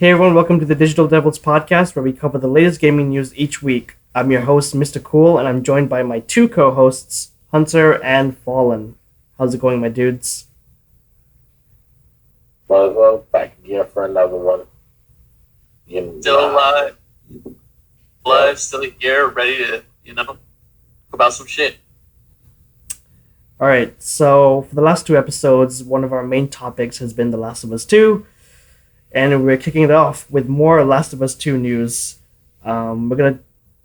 Hey everyone, welcome to the Digital Devils podcast where we cover the latest gaming news each week. I'm your host, Mr. Cool, and I'm joined by my two co-hosts, Hunter and Fallen. How's it going, my dudes? Well, back again for another one. Still alive. Still here, ready to, talk about some shit. Alright, so for the last two episodes, one of our main topics has been The Last of Us 2. And we're kicking it off with more Last of Us 2 news. We're going to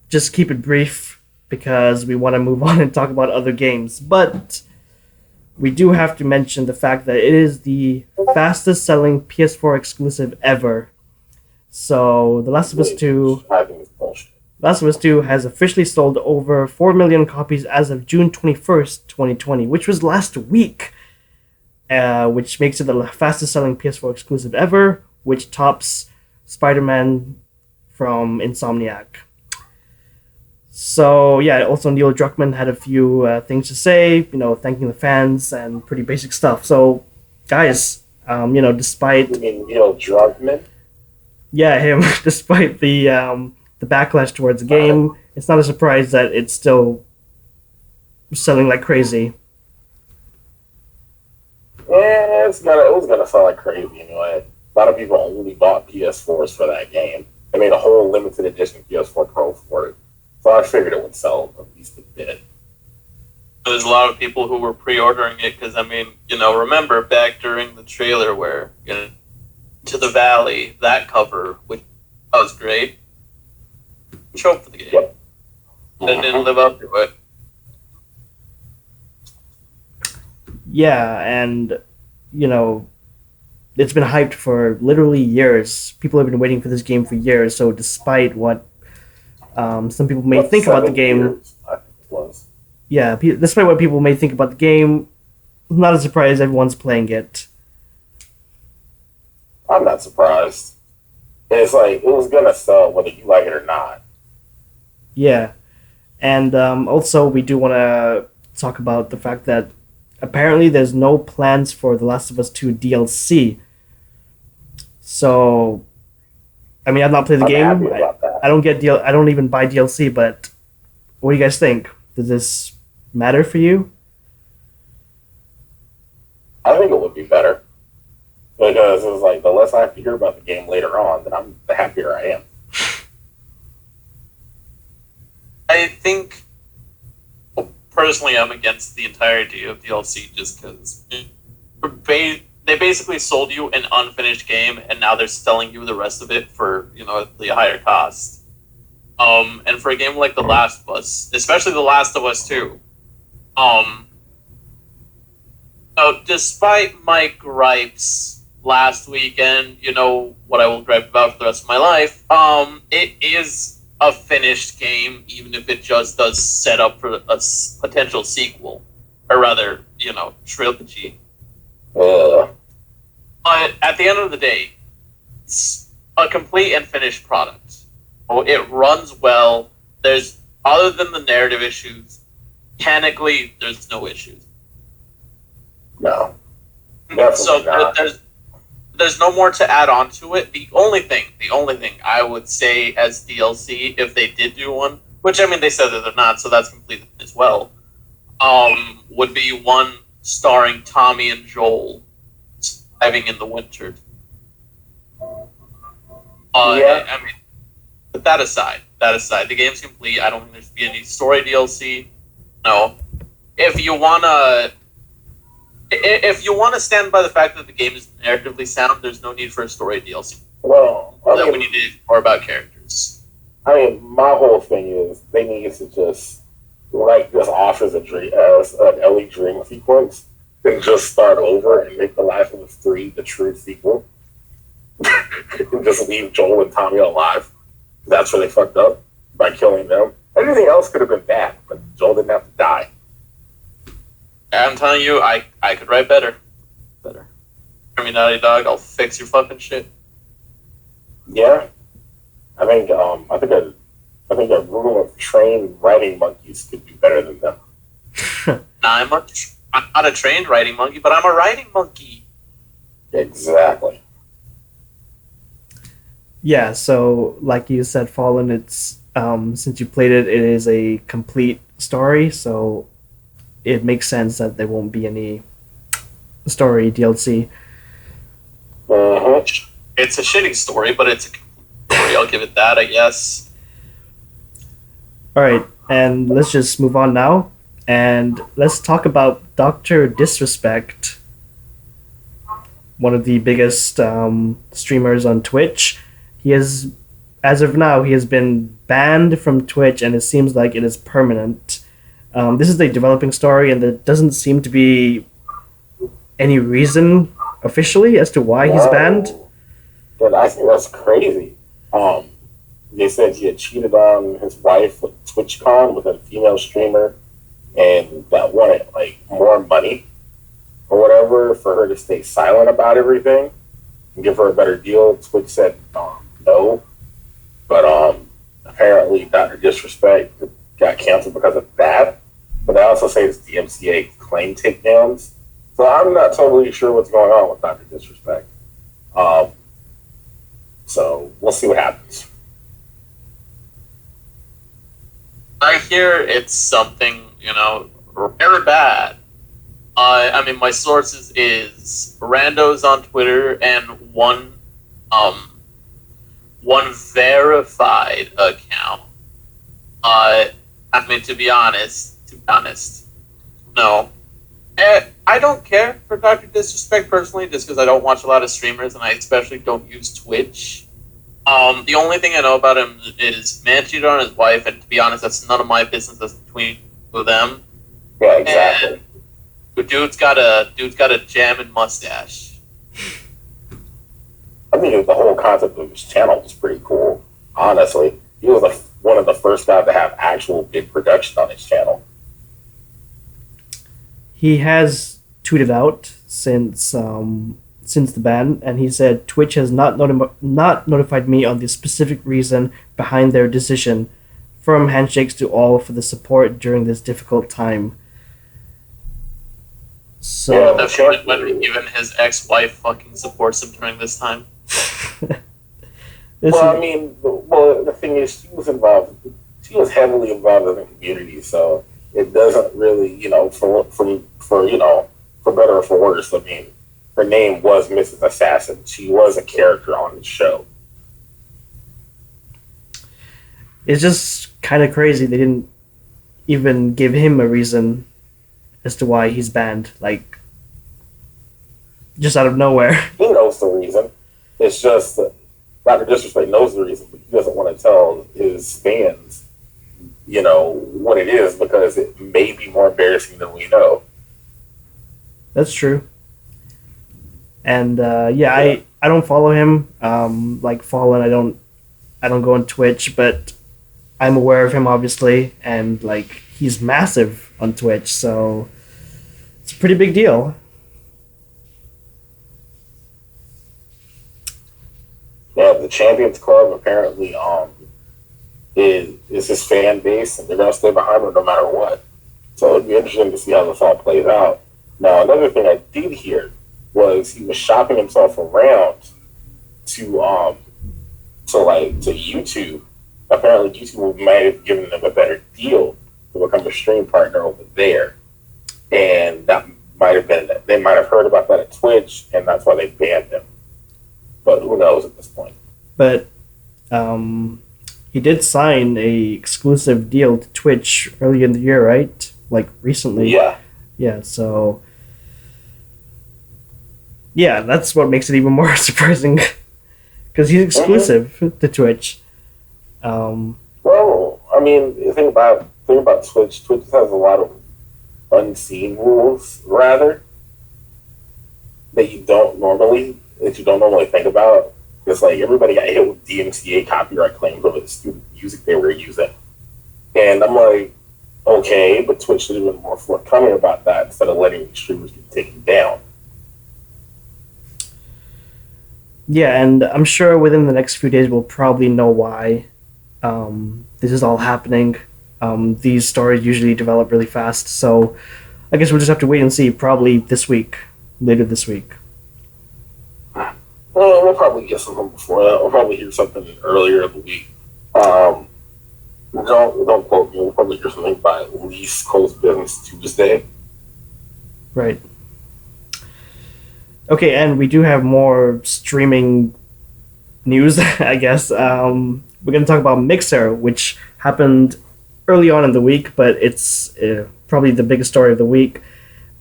just keep it brief because we want to move on and talk about other games. But we do have to mention the fact that it is the fastest selling PS4 exclusive ever. So The Last of Us 2... Last of Us 2 has officially sold over 4 million copies as of June 21st, 2020, which was last week. Which makes it the fastest selling PS4 exclusive ever, which tops Spider-Man from Insomniac. So, yeah, also Neil Druckmann had a few things to say, thanking the fans and pretty basic stuff. So, guys, despite... You mean Neil Druckmann? Yeah, him. Despite the backlash towards the game, it's not a surprise that it's still selling like crazy. Yeah, it was gonna sell like crazy anyway. A lot of people only bought PS4s for that game. They made a whole limited edition PS4 Pro for it. So I figured it would sell at least a bit. There's a lot of people who were pre-ordering it because, remember back during the trailer where, To the Valley, that cover, which was great, trope for the game. Yep. It didn't live up to it. Yeah, and, it's been hyped for literally years. People have been waiting for this game for years, so despite what some people may think about the game... Despite what people may think about the game, not a surprise everyone's playing it. I'm not surprised. It's like, it was gonna sell whether you like it or not. Yeah, and also we do want to talk about the fact that apparently there's no plans for The Last of Us 2 DLC. So, I've not played the game. I don't even buy DLC, but what do you guys think? Does this matter for you? I think it would be better. Because it's like, the less I have to hear about the game later on, then the happier I am. I think, personally, I'm against the entirety of DLC just because they basically sold you an unfinished game and now they're selling you the rest of it for, the higher cost. And for a game like The Last of Us, especially The Last of Us 2, despite my gripes last weekend, what I will gripe about for the rest of my life, it is a finished game, even if it just does set up for a potential sequel, or rather, trilogy. But at the end of the day, it's a complete and finished product. It runs well. There's, other than the narrative issues, mechanically, there's no issues. No. So there's no more to add on to it. The only thing I would say as DLC, if they did do one, which they said that they're not, so that's completed as well, would be one starring Tommy and Joel surviving in the winter. But that aside, the game's complete. I don't think there should be any story DLC. No. If you wanna stand by the fact that the game is narratively sound, there's no need for a story DLC. Well, we need to do more about characters. My whole thing is they need to just write this off as an Ellie Dream sequence, and just start over and make The Last of Us 3 the true sequel, and just leave Joel and Tommy alive. That's where they fucked up by killing them. Everything else could have been bad, but Joel didn't have to die. I'm telling you, I could write better. Naughty Dog, I'll fix your fucking shit. Yeah, I think a room of trained writing monkeys could be better than them. I'm not a trained writing monkey, but I'm a writing monkey. Exactly. Yeah, so like you said, Fallen, it's since you played it, it is a complete story, so it makes sense that there won't be any story DLC. Uh-huh. It's a shitty story, but it's a complete story. I'll give it that, I guess. All right, and let's just move on now, and let's talk about Doctor Disrespect, one of the biggest streamers on Twitch. He has, as of now, he has been banned from Twitch, and it seems like it is permanent. This is a developing story, and there doesn't seem to be any reason officially as to why he's banned. But I think that's crazy. They said he had cheated on his wife with TwitchCon with a female streamer, and that wanted like more money or whatever for her to stay silent about everything and give her a better deal. Twitch said no, but apparently Dr. Disrespect got canceled because of that. But they also say it's DMCA claim takedowns. So I'm not totally sure what's going on with Dr. Disrespect. So we'll see what happens. I hear it's something, very bad. I mean, my sources is randos on Twitter and one verified account. I mean, to be honest, no. I don't care for Dr. Disrespect personally, just because I don't watch a lot of streamers, and I especially don't use Twitch. The only thing I know about him is man cheated on his wife, and to be honest, that's none of my business. That's between them. Yeah, exactly. And the dude's got a jamming mustache. I mean, the whole concept of his channel was pretty cool. Honestly, he was one of the first guys to have actual big production on his channel. He has tweeted out since the ban, and he said Twitch has not notified me on the specific reason behind their decision. Firm handshakes to all for the support during this difficult time. So Yeah, when even his ex-wife fucking supports him during this time. The thing is, she was involved. She was heavily involved in the community, so it doesn't really, for better or for worse. I mean, her name was Mrs. Assassin. She was a character on the show. It's just kind of crazy they didn't even give him a reason as to why he's banned, like, just out of nowhere. He knows the reason. It's just that Dr. Disrespect knows the reason, but he doesn't want to tell his fans, what it is, because it may be more embarrassing than we know. That's true. And I don't follow him. Like Fallen, I don't go on Twitch, but I'm aware of him obviously, and like he's massive on Twitch, so it's a pretty big deal. Yeah, the Champions Club apparently is his fan base, and they're gonna stay behind him no matter what. So it'd be interesting to see how this all plays out. Now, another thing I did hear was he was shopping himself around to YouTube. Apparently, YouTube might have given them a better deal to become a stream partner over there, and that might have been they might have heard about that at Twitch, and that's why they banned him. But who knows at this point? But he did sign a exclusive deal to Twitch early in the year, right? Like recently. Yeah. Yeah, so yeah, that's what makes it even more surprising because he's exclusive to Twitch. Well, I mean, the thing about Twitch. Twitch has a lot of unseen rules, rather, that you don't normally think about. It's like everybody got hit with DMCA copyright claims over the stupid music they were using, and I'm like, okay, but Twitch should have been more forthcoming about that instead of letting the streamers get taken down. Yeah, and I'm sure within the next few days we'll probably know why this is all happening. These stories usually develop really fast, so I guess we'll just have to wait and see. Probably later this week. Well, we'll probably get something before that. We'll probably hear something earlier in the week. Um, don't quote me. We'll probably hear something by at least close business Tuesday. Right. Okay, and we do have more streaming news, I guess. We're going to talk about Mixer, which happened early on in the week, but it's probably the biggest story of the week.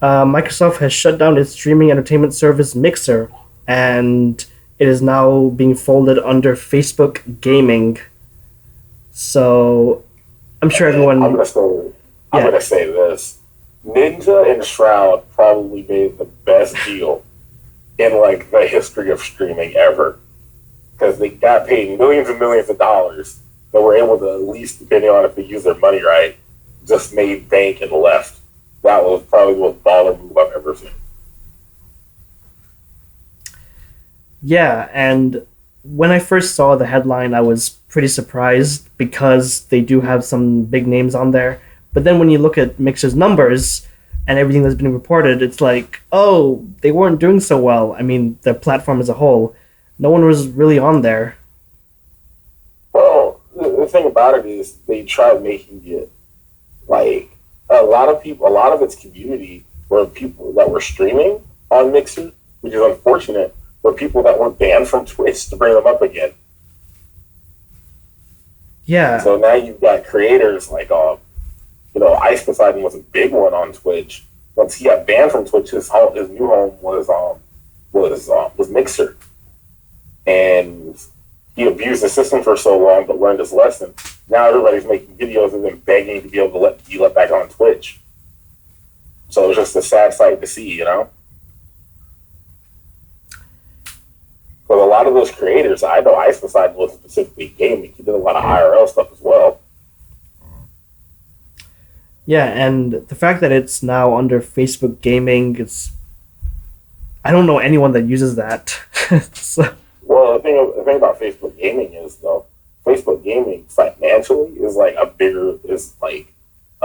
Microsoft has shut down its streaming entertainment service Mixer, and it is now being folded under Facebook Gaming. So I'm sure everyone. I'm gonna say this: Ninja and Shroud probably made the best deal in like the history of streaming ever, because they got paid millions and millions of dollars. They were able to, at least depending on if they use their money right, just made bank and left. That was probably the most baller move I've ever seen. Yeah, and when I first saw the headline, I was pretty surprised because they do have some big names on there. But then when you look at Mixer's numbers and everything that's been reported, it's like, oh, they weren't doing so well. I mean, the platform as a whole, no one was really on there. Well, the thing about it is they tried making it like a lot of its community were people that were streaming on Mixer, which is unfortunate, were people that were banned from Twitch to bring them up again. Yeah. So now you've got creators like, Ice Poseidon was a big one on Twitch. Once he got banned from Twitch, his new home was Mixer, and he abused the system for so long, but learned his lesson. Now everybody's making videos of them begging to be able to be let back on Twitch. So it's just a sad sight to see, you know. But a lot of those creators, I know Ice Poseidon wasn't specifically gaming. He did a lot of IRL stuff as well. Yeah, and the fact that it's now under Facebook Gaming, I don't know anyone that uses that. So. Well, the thing about Facebook Gaming is, though, Facebook Gaming financially is a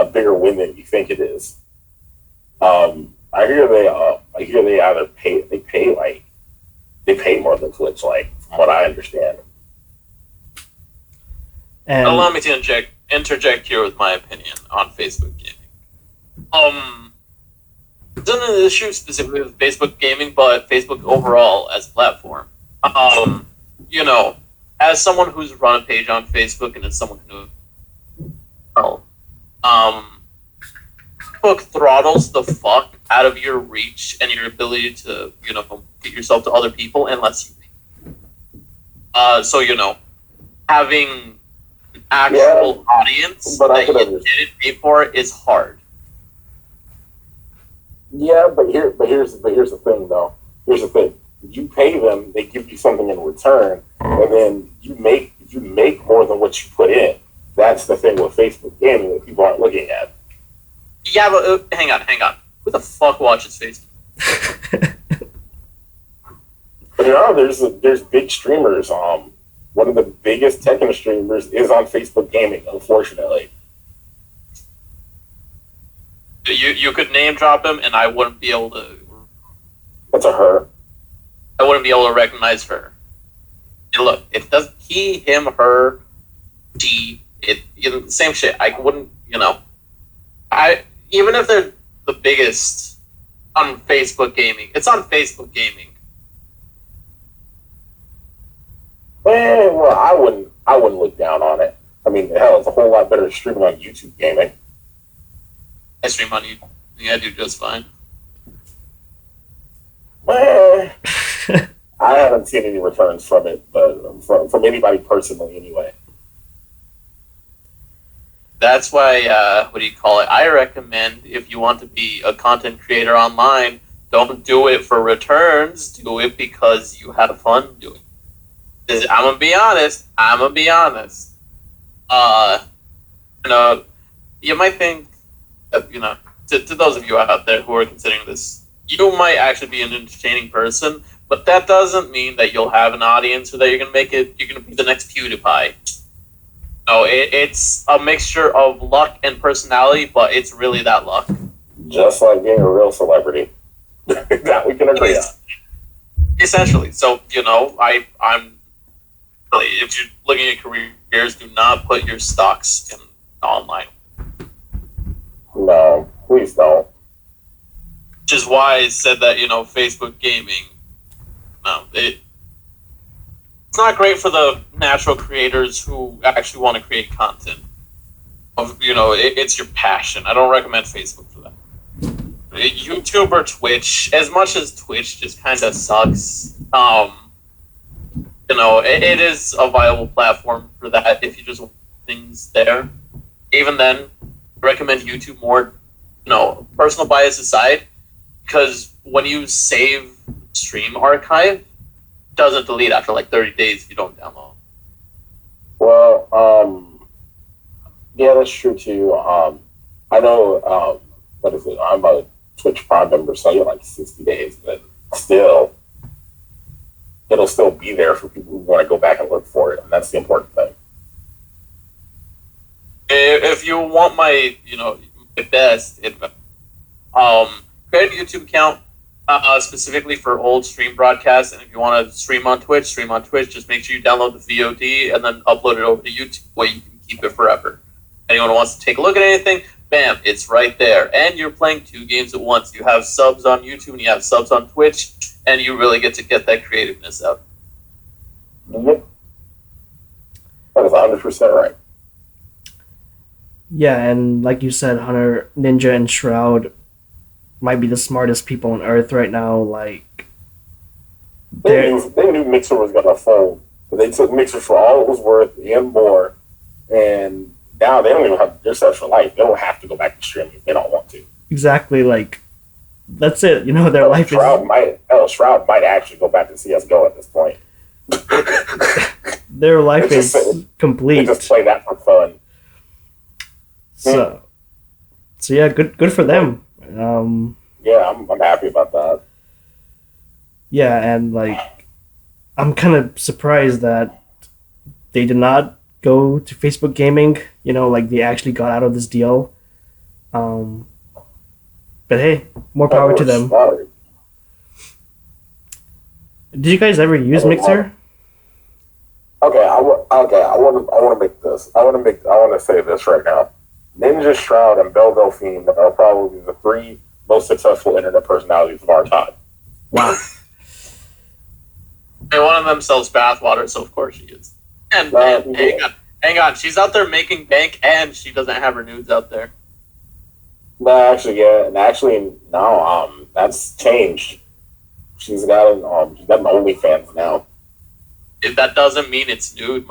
bigger win than you think it is. I hear they either pay more than Twitch, from what I understand. And allow me to interject here with my opinion on Facebook Gaming. It's not an issue specifically with Facebook Gaming, but Facebook overall as a platform. As someone who's run a page on Facebook and as someone who, Facebook throttles the fuck out of your reach and your ability to, get yourself to other people unless you pay. So, having an actual audience that you didn't pay for is hard. Yeah, but here's the thing, though. Here's the thing. You pay them, they give you something in return, and then you make more than what you put in. That's the thing with Facebook Gaming that people aren't looking at. Yeah, but hang on. Who the fuck watches Facebook? But there's big streamers. One of the biggest Tekken streamers is on Facebook Gaming, unfortunately. You could name drop him, and I wouldn't be able to. That's a her. I wouldn't be able to recognize her. And look, it does he, him, her, she. Same shit. I wouldn't. Even if they're the biggest on Facebook Gaming, it's on Facebook Gaming. Well, I wouldn't look down on it. I mean, hell, it's a whole lot better streaming on YouTube Gaming. I stream on YouTube. I do just fine. Well, I haven't seen any returns from it, but from anybody personally, anyway. That's why, I recommend if you want to be a content creator online, don't do it for returns. Do it because you had fun doing it. I'm gonna be honest. You might think that, to those of you out there who are considering this, you might actually be an entertaining person, but that doesn't mean that you'll have an audience or that you're gonna be the next PewDiePie. No, it's a mixture of luck and personality, but it's really that luck. Just like being a real celebrity. That we can agree on. Essentially. So, I'm really, if you're looking at careers, do not put your stocks in online. No, please don't. Which is why I said that, Facebook gaming, no, it's not great for the natural creators who actually want to create content. It's your passion. I don't recommend Facebook for that. YouTube or Twitch, as much as Twitch just kind of sucks, it is a viable platform for that if you just want things there. Even then, I recommend YouTube more, personal bias aside, because when you save stream archive, it doesn't delete after like 30 days if you don't download. Well, yeah, that's true too. I know, what is it? I'm a Twitch Prime member, so I get like 60 days, but still, it'll still be there for people who want to go back and look for it, and that's the important thing. If you want my best advice, create a YouTube account specifically for old stream broadcasts, and if you want to stream on Twitch. Just make sure you download the VOD and then upload it over to YouTube where you can keep it forever. Anyone who wants to take a look at anything, bam, it's right there. And you're playing 2 games at once. You have subs on YouTube and you have subs on Twitch, and you really get to get that creativeness out. Yep. That is 100% right. Yeah, and like you said, Hunter, Ninja and Shroud might be the smartest people on Earth right now. Like, they knew Mixer was going to fold. But they took Mixer for all it was worth and more, and now they don't even have their set for life. They don't have to go back to streaming if they don't want to. Exactly, like, that's it. Their life Shroud is... Shroud might actually go back to CSGO at this point. Their life is complete. They just play that for fun. So yeah, good for them. Yeah, I'm happy about that. Yeah, and like, I'm kind of surprised that they did not go to Facebook Gaming. Like they actually got out of this deal. But hey, more power to them. Smart. Did you guys ever use Mixer? Okay, I want to make this. I want to say this right now. Ninja, Shroud, and Belleville Fiend are probably the 3 most successful internet personalities of our time. Wow. And one of them sells bathwater, so of course she is. And hang on, she's out there making bank, and she doesn't have her nudes out there. No, actually, no. That's changed. She's got an OnlyFans now. If that doesn't mean it's nude,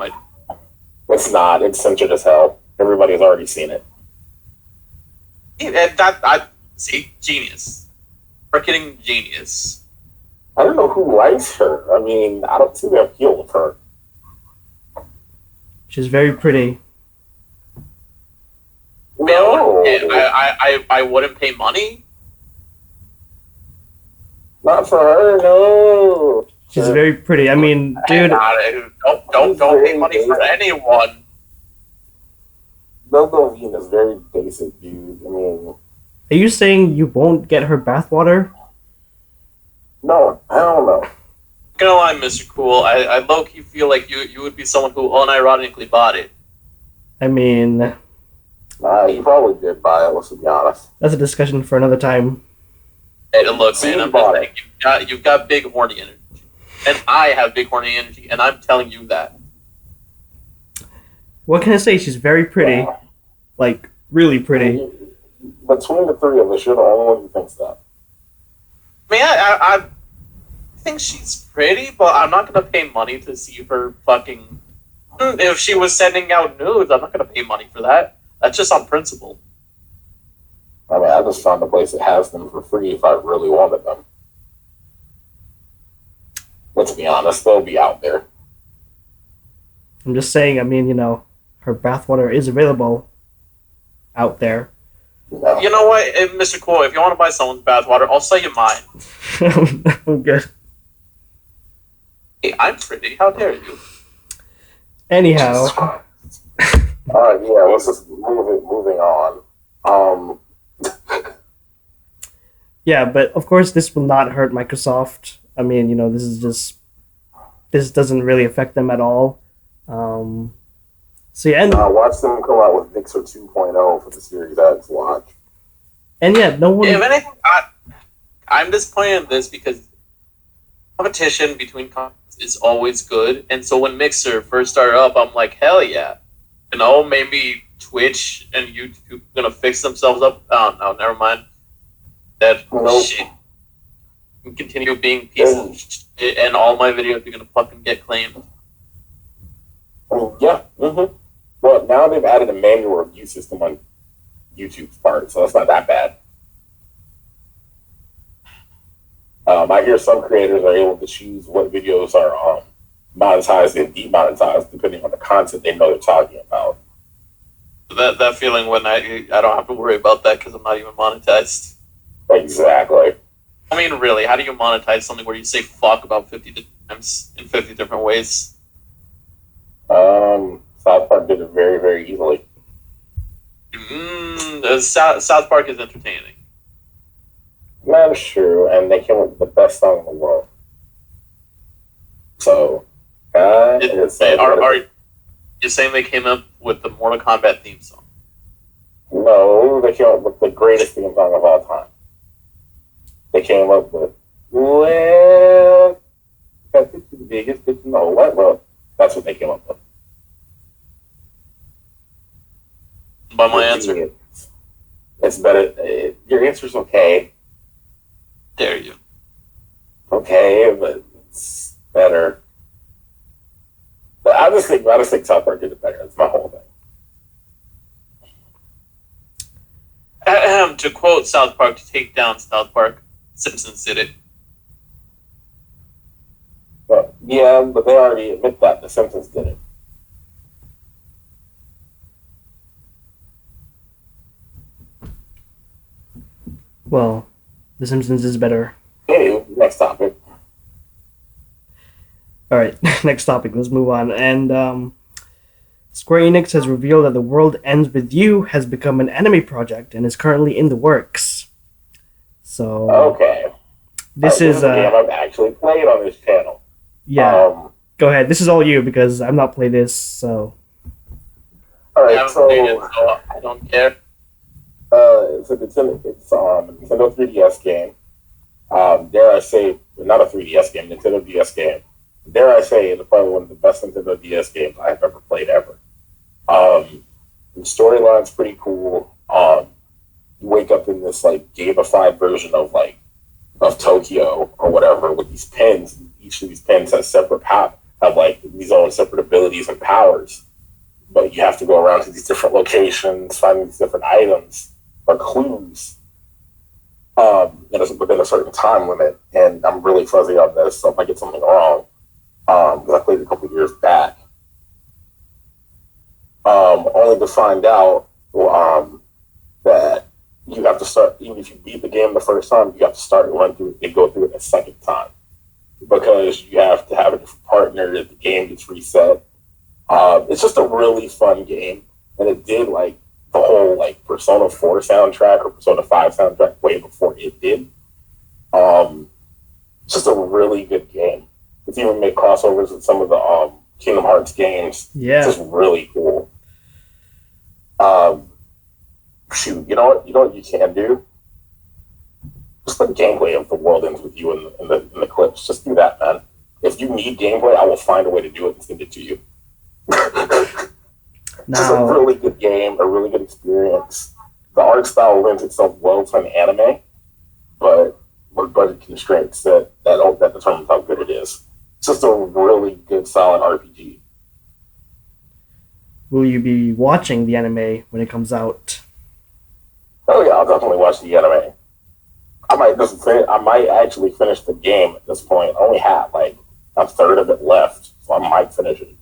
It's not. It's censored as hell. Everybody's already seen it. See, genius, marketing genius. I don't know who likes her. I mean, I don't see the appeal of her. She's very pretty. No, I wouldn't pay money. Not for her. No. She's very pretty. I mean, dude. Don't pay money for anyone. Belleville Fiend is very basic, dude. I mean, Are you saying you won't get her bathwater? no, I don't know. Gonna lie, Mr. Cool, I low-key feel like you would be someone who unironically bought it. I mean, He probably did buy it. Let's be honest. that's a discussion for another time. And look, man, I'm just saying, you've got big horny energy. And I have big horny energy, and I'm telling you that. What can I say? She's very pretty. Wow. Like, really pretty. Between the 3 of us, you're the only one who thinks that. I mean, I think she's pretty, but I'm not gonna pay money to see her fucking... If she was sending out nudes, I'm not gonna pay money for that. That's just on principle. I mean, I just found a place that has them for free if I really wanted them. Let's be honest, they'll be out there. I'm just saying, I mean, her bathwater is available out there. No. You know what, Mr. Cool, if you want to buy someone's bathwater, I'll sell you mine. I'm good. Hey, I'm pretty. How dare you? Anyhow. Yeah, let's just moving on. Yeah, but of course this will not hurt Microsoft. I mean, this doesn't really affect them at all. So yeah, Watch them come out with Mixer 2.0 for the Series X. Watch. and yeah, no one. If anything, I'm disappointed in this because competition between companies is always good, and so when Mixer first started up, I'm like, hell yeah, maybe Twitch and YouTube are gonna fix themselves up. Oh no, never mind. That shit. Continue being pieces of shit, and all my videos are gonna fucking get claimed. Yeah. Mm-hmm. Well, now they've added a manual review system on YouTube's part, so that's not that bad. I hear some creators are able to choose what videos are monetized and demonetized depending on the content they know they're talking about. That feeling when I don't have to worry about that because I'm not even monetized. Exactly. I mean, really, how do you monetize something where you say fuck about 50 times in 50 different ways? South Park did it very, very easily. South Park is entertaining. That's true, and they came up with the best song in the world. So, are you saying they came up with the Mortal Kombat theme song? No, they came up with the greatest theme song of all time. They came up with, well, that's the biggest bitch in the whole wide world. That's what they came up with. By my answer? It's better. Your answer's okay. Dare you. Okay, but it's better. But I just think South Park did it better. That's my whole thing. To quote South Park, to take down South Park, Simpsons did it. But, yeah, but they already admit that. The Simpsons did it. Well, The Simpsons is better. Anyway, next topic. All right, next topic. Let's move on. And Square Enix has revealed that The World Ends With You has become an anime project and is currently in the works. So okay, this is a game I've actually played on this channel. Yeah, go ahead. This is all you because I've not played this. So all right, so I don't care. It's a Nintendo 3DS game. Dare I say, not a 3DS game, Nintendo DS game. Dare I say, it's probably one of the best Nintendo DS games I've ever played ever. The storyline's pretty cool. You wake up in this like gamified version of Tokyo or whatever with these pins. Each of these pins has have like these own separate abilities and powers. But you have to go around to these different locations, find these different items or clues within a certain time limit. And I'm really fuzzy on this, so if I get something wrong, because I played it a couple of years back, only to find out that you have to start, even if you beat the game the first time, you have to start and run through it and go through it a second time. Because you have to have a different partner, the game gets reset. It's just a really fun game, and it did the whole Persona 4 soundtrack or Persona 5 soundtrack way before it did. It's just a really good game. It's even made crossovers with some of the Kingdom Hearts games. Yeah, it's just really cool. Shoot, you know what you can do? Just the gameplay of The World Ends With You in the clips. Just do that, man. If you need gameplay, I will find a way to do it and send it to you. Just a really good game, a really good experience. The art style lends itself well to an anime, but with budget constraints that determines how good it is. It's just a really good, solid RPG. Will you be watching the anime when it comes out? Oh yeah, I'll definitely watch the anime. I might actually finish the game at this point. I only have a third of it left, so I might finish it.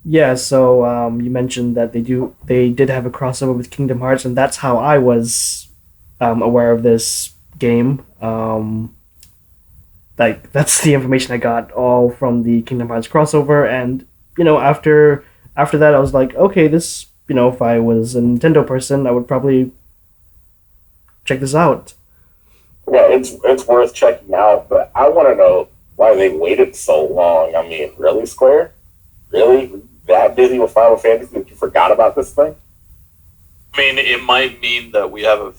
Yeah, so you mentioned that they did have a crossover with Kingdom Hearts, and that's how I was aware of this game. That's the information I got all from the Kingdom Hearts crossover, and after that I was like, okay, this if I was a Nintendo person, I would probably check this out. Yeah, it's worth checking out, but I want to know why they waited so long. I mean, really, Square? Really? That busy with Final Fantasy that you forgot about this thing? I mean, it might mean that we have a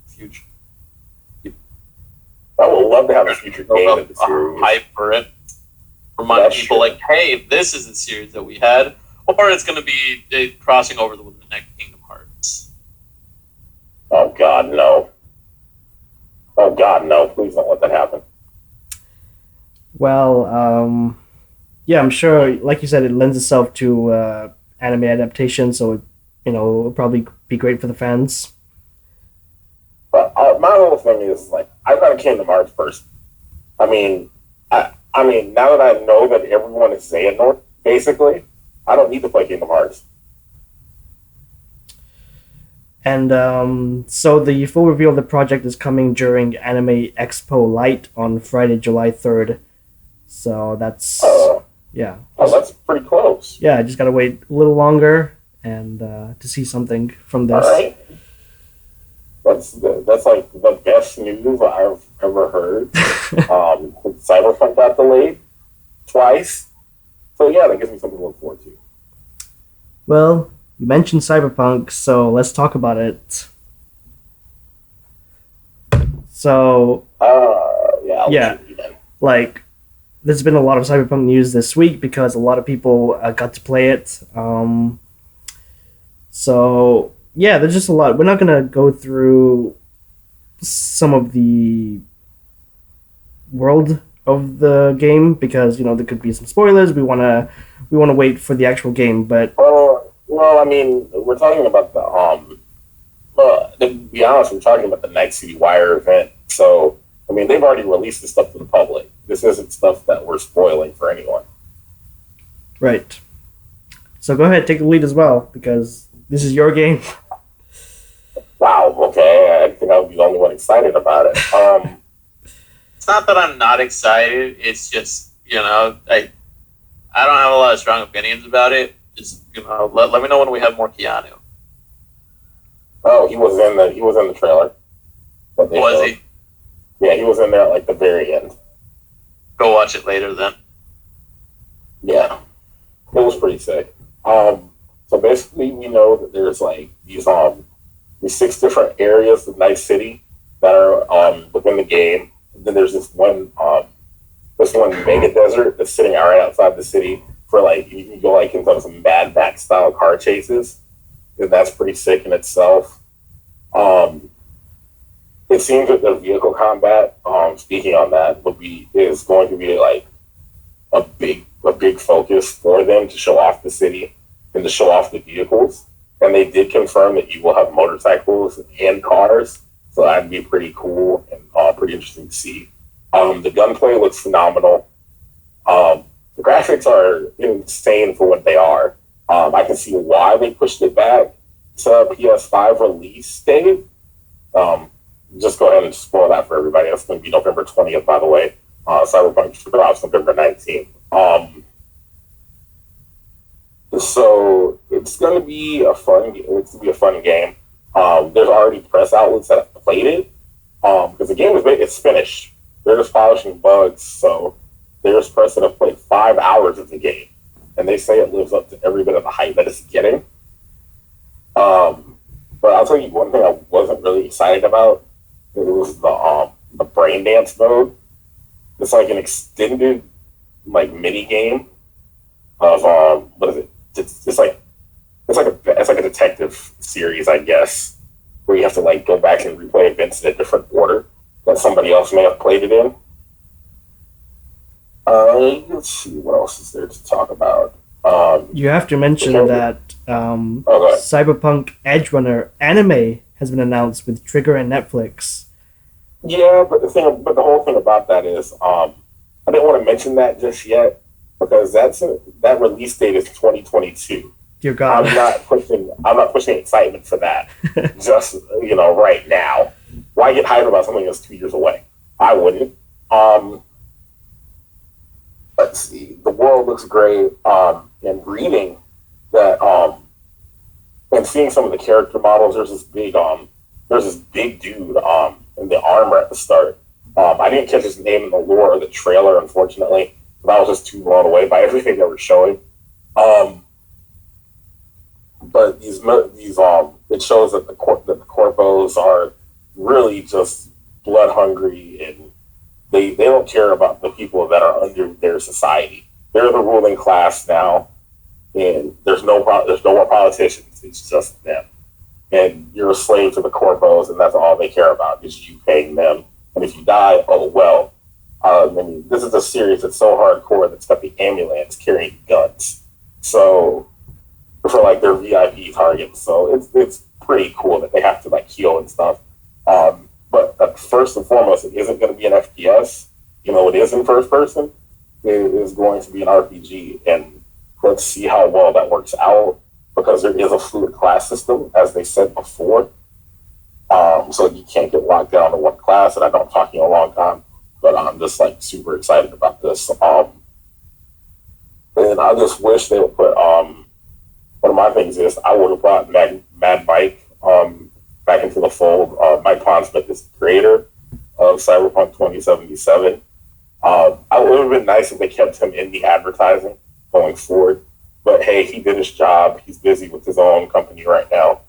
future. I would love to have a future game of the series. Hype for it. Remind people, like, hey, this is the series that we had. Or it's going to be crossing over with the next Kingdom Hearts. Oh, God, no. Oh, God, no. Please don't let that happen. Well, yeah, I'm sure, like you said, it lends itself to anime adaptation, so it'll probably be great for the fans. But my whole thing is, like, I've got a Kingdom Hearts first. I mean, now that I know that everyone is Xehanort, basically, I don't need to play Kingdom Hearts. And so the full reveal of the project is coming during Anime Expo Light on Friday, July 3rd. So that's yeah. Oh, that's pretty close. Yeah, I just gotta wait a little longer and to see something from this. All right. That's like the best news I've ever heard. Cyberpunk got delayed twice, so yeah, that gives me something to look forward to. Well, you mentioned Cyberpunk, so let's talk about it. So, yeah, like, there's been a lot of Cyberpunk news this week because a lot of people got to play it. So, yeah, there's just a lot. We're not going to go through some of the world of the game because, there could be some spoilers. We want to wait for the actual game, but... Well, I mean, we're talking about to be honest, we're talking about the Night City Wire event. So, I mean, they've already released the stuff to the public. This isn't stuff that we're spoiling for anyone. Right. So go ahead, take the lead as well, because this is your game. Wow, okay. I think I'll be the only one excited about it. It's not that I'm not excited. It's just, I don't have a lot of strong opinions about it. Just, let me know when we have more Keanu. Oh, he was in the trailer. Was he? Yeah, he was in there at like the very end. Go watch it later then. Yeah, it was pretty sick. So basically, we know that there's like these 6 different areas of Night City that are within the game. And then there's this one mega desert that's sitting right outside the city for like you can go like into some Mad Max style car chases. And that's pretty sick in itself. It seems that the vehicle combat, speaking on that, is going to be like a big focus for them to show off the city and to show off the vehicles. And they did confirm that you will have motorcycles and cars, so that'd be pretty cool and pretty interesting to see. The gunplay looks phenomenal. The graphics are insane for what they are. I can see why they pushed it back to PS5 release date. Just go ahead and spoil that for everybody. That's going to be November 20th, by the way. Cyberpunk drops November 19th. So it's going to be a fun game. There's already press outlets that have played it because the game it's finished. They're just polishing bugs. So there's press that have played 5 hours of the game, and they say it lives up to every bit of the hype that it's getting. But I'll tell you one thing I wasn't really excited about. It was the brain dance mode. It's like an extended like mini game of what is it? It's like a detective series, I guess, where you have to like go back and replay events in a different order that somebody else may have played it in. Let's see what else is there to talk about. You have to mention that Cyberpunk Edgerunner anime has been announced with Trigger and Netflix. Yeah, but the whole thing about that is, I didn't want to mention that just yet because that release date is 2022. Dear God, I'm not pushing excitement for that. Just right now, why get hyped about something that's 2 years away? I wouldn't. Let's see. The world looks great. And reading that, and seeing some of the character models, there's this big dude in the armor at the start. I didn't catch his name in the lore or the trailer, unfortunately. But I was just too blown away by everything they were showing. But it shows that the corpos are really just blood hungry, and they don't care about the people that are under their society. They're the ruling class now, and there's no more politicians. It's just them, and you're a slave to the corpos, and that's all they care about is you paying them. And if you die, oh well. I mean, this is a series that's so hardcore that's got the ambulance carrying guns. So for like their VIP targets, so it's pretty cool that they have to like heal and stuff. But first and foremost, it isn't going to be an FPS. It is in first person. It is going to be an RPG, and let's see how well that works out because there is a fluid class system, as they said before. So you can't get locked down to one class, and I know I'm talking a long time, but I'm just like super excited about this. And I just wish they would put one of my things is I would have brought Mad Mike back into the fold. Mike Pondsmith is the creator of Cyberpunk 2077. It would have been nice if they kept him in the advertising going forward. But hey, he did his job. He's busy with his own company right now.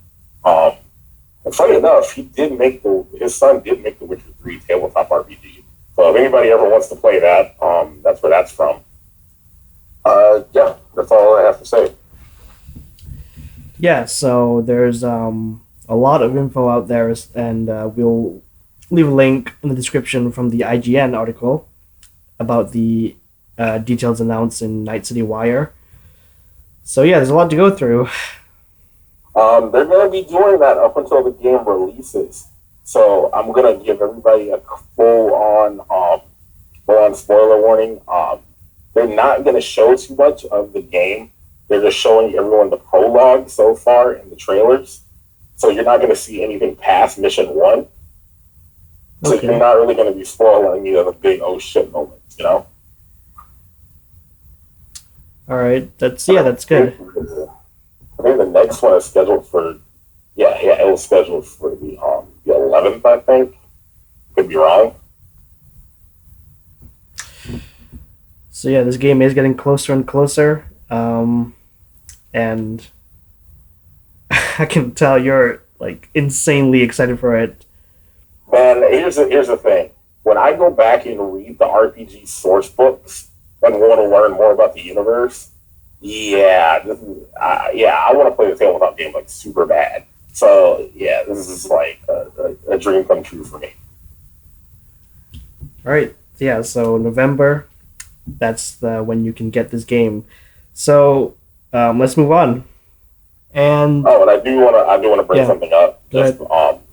And funny enough, his son did make the Witcher 3 tabletop RPG. So if anybody ever wants to play that, that's where that's from. Yeah, that's all I have to say. Yeah, so there's a lot of info out there, and we'll leave a link in the description from the IGN article about the details announced in Night City Wire. So yeah, there's a lot to go through. They're going to be doing that up until the game releases. So I'm going to give everybody a full-on spoiler warning. They're not going to show too much of the game. They're just showing everyone the prologue so far in the trailers. So you're not going to see anything past Mission 1. So Okay. you're not really going to be spoiling any of the big oh shit moments, All right, that's good. I think the next one is scheduled for, it was scheduled for the 11th, I think. Could be wrong. So yeah, this game is getting closer and closer, and I can tell you're like insanely excited for it. Man, here's the thing. When I go back and read the RPG source books and want to learn more about the universe, I want to play the tabletop game like super bad. So yeah, this is like a dream come true for me. All right, yeah. So November, that's when you can get this game. So let's move on. And I do want to bring something up. Go Just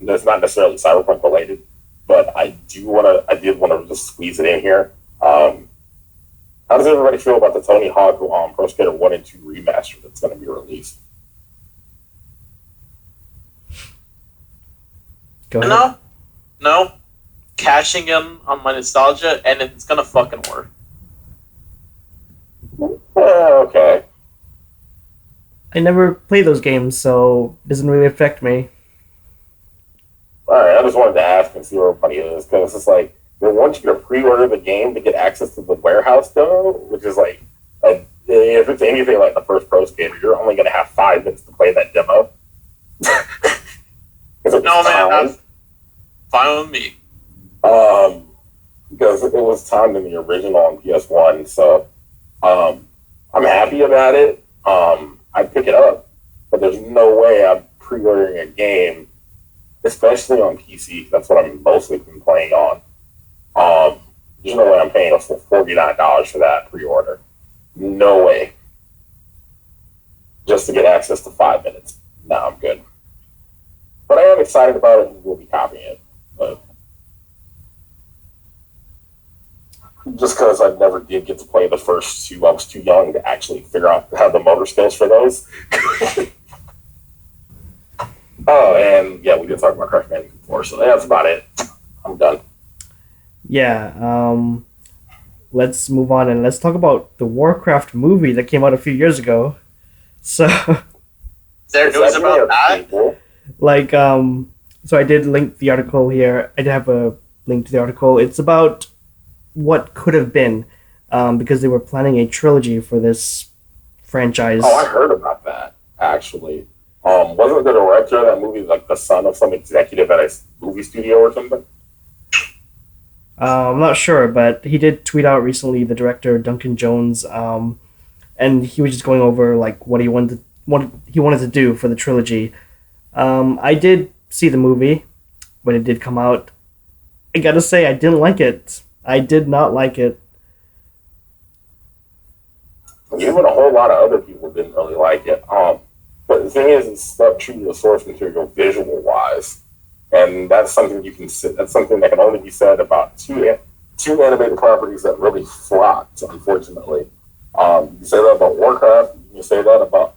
that's not necessarily Cyberpunk related, but I did want to just squeeze it in here. How does everybody feel about the Tony Hawk Pro Skater 1 and 2 remaster that's going to be released? go ahead. No. Cashing in on my nostalgia, and it's gonna fucking work. Okay. I never play those games, so it doesn't really affect me. All right, I just wanted to ask and see where everybody is, because it's like they want you to pre-order the game to get access to the warehouse demo, which is like, if it's anything like the first Pro Skater, you're only going to have 5 minutes to play that demo. No, man, that's fine with me. Because it was timed in the original on PS1, so I'm happy about it. I'd pick it up, but there's no way I'm pre-ordering a game, especially on PC. That's what I'm mostly been playing on. There's no way I'm paying $49 for that pre-order. No way. Just to get access to 5 minutes. No, I'm good. But I am excited about it and we'll be copying it. But just because I never did get to play the first 2, I was too young to actually figure out how the motor skills for those. Oh, and yeah, we did talk about Crash Bandicoot 4, so that's about it. I'm done. Yeah, let's move on and let's talk about the Warcraft movie that came out a few years ago. So, Is there news about that? like, So I did link the article here. I did have a link to the article. It's about what could have been, because they were planning a trilogy for this franchise. Oh, I heard about that, actually. Wasn't the director of that movie like the son of some executive at a movie studio or something? I'm not sure, but he did tweet out recently, the director Duncan Jones, and he was just going over like what he wanted to do for the trilogy. I did see the movie when it did come out. I gotta say, I didn't like it. I did not like it. Even a whole lot of other people didn't really like it. But the thing is, it's stuck true to the source material visual wise, and that's something you can. That's something that can only be said about two animated properties that really flopped. Unfortunately, you can say that about Warcraft. You can say that about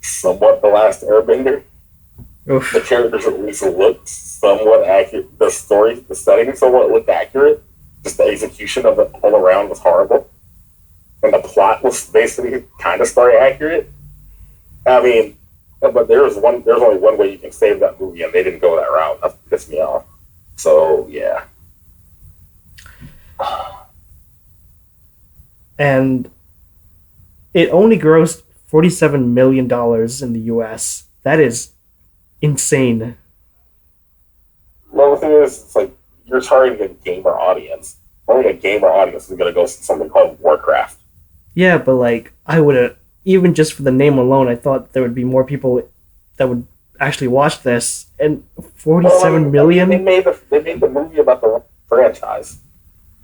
somewhat The Last Airbender. Oof. The characters at least looked somewhat accurate. The story, the setting, somewhat looked accurate. Just the execution of it all around was horrible, and the plot was basically kind of story accurate. I mean, but there's only one way you can save that movie, and they didn't go that route. That pissed me off. So yeah. And it only grossed $47 million in the U.S. That is insane. Well, the thing is, it's like you're targeting a gamer audience. Only a gamer audience is going to go see something called Warcraft. Yeah, but like I would have, even just for the name alone, I thought there would be more people that would actually watch this. And 47 million. They made the movie about the franchise.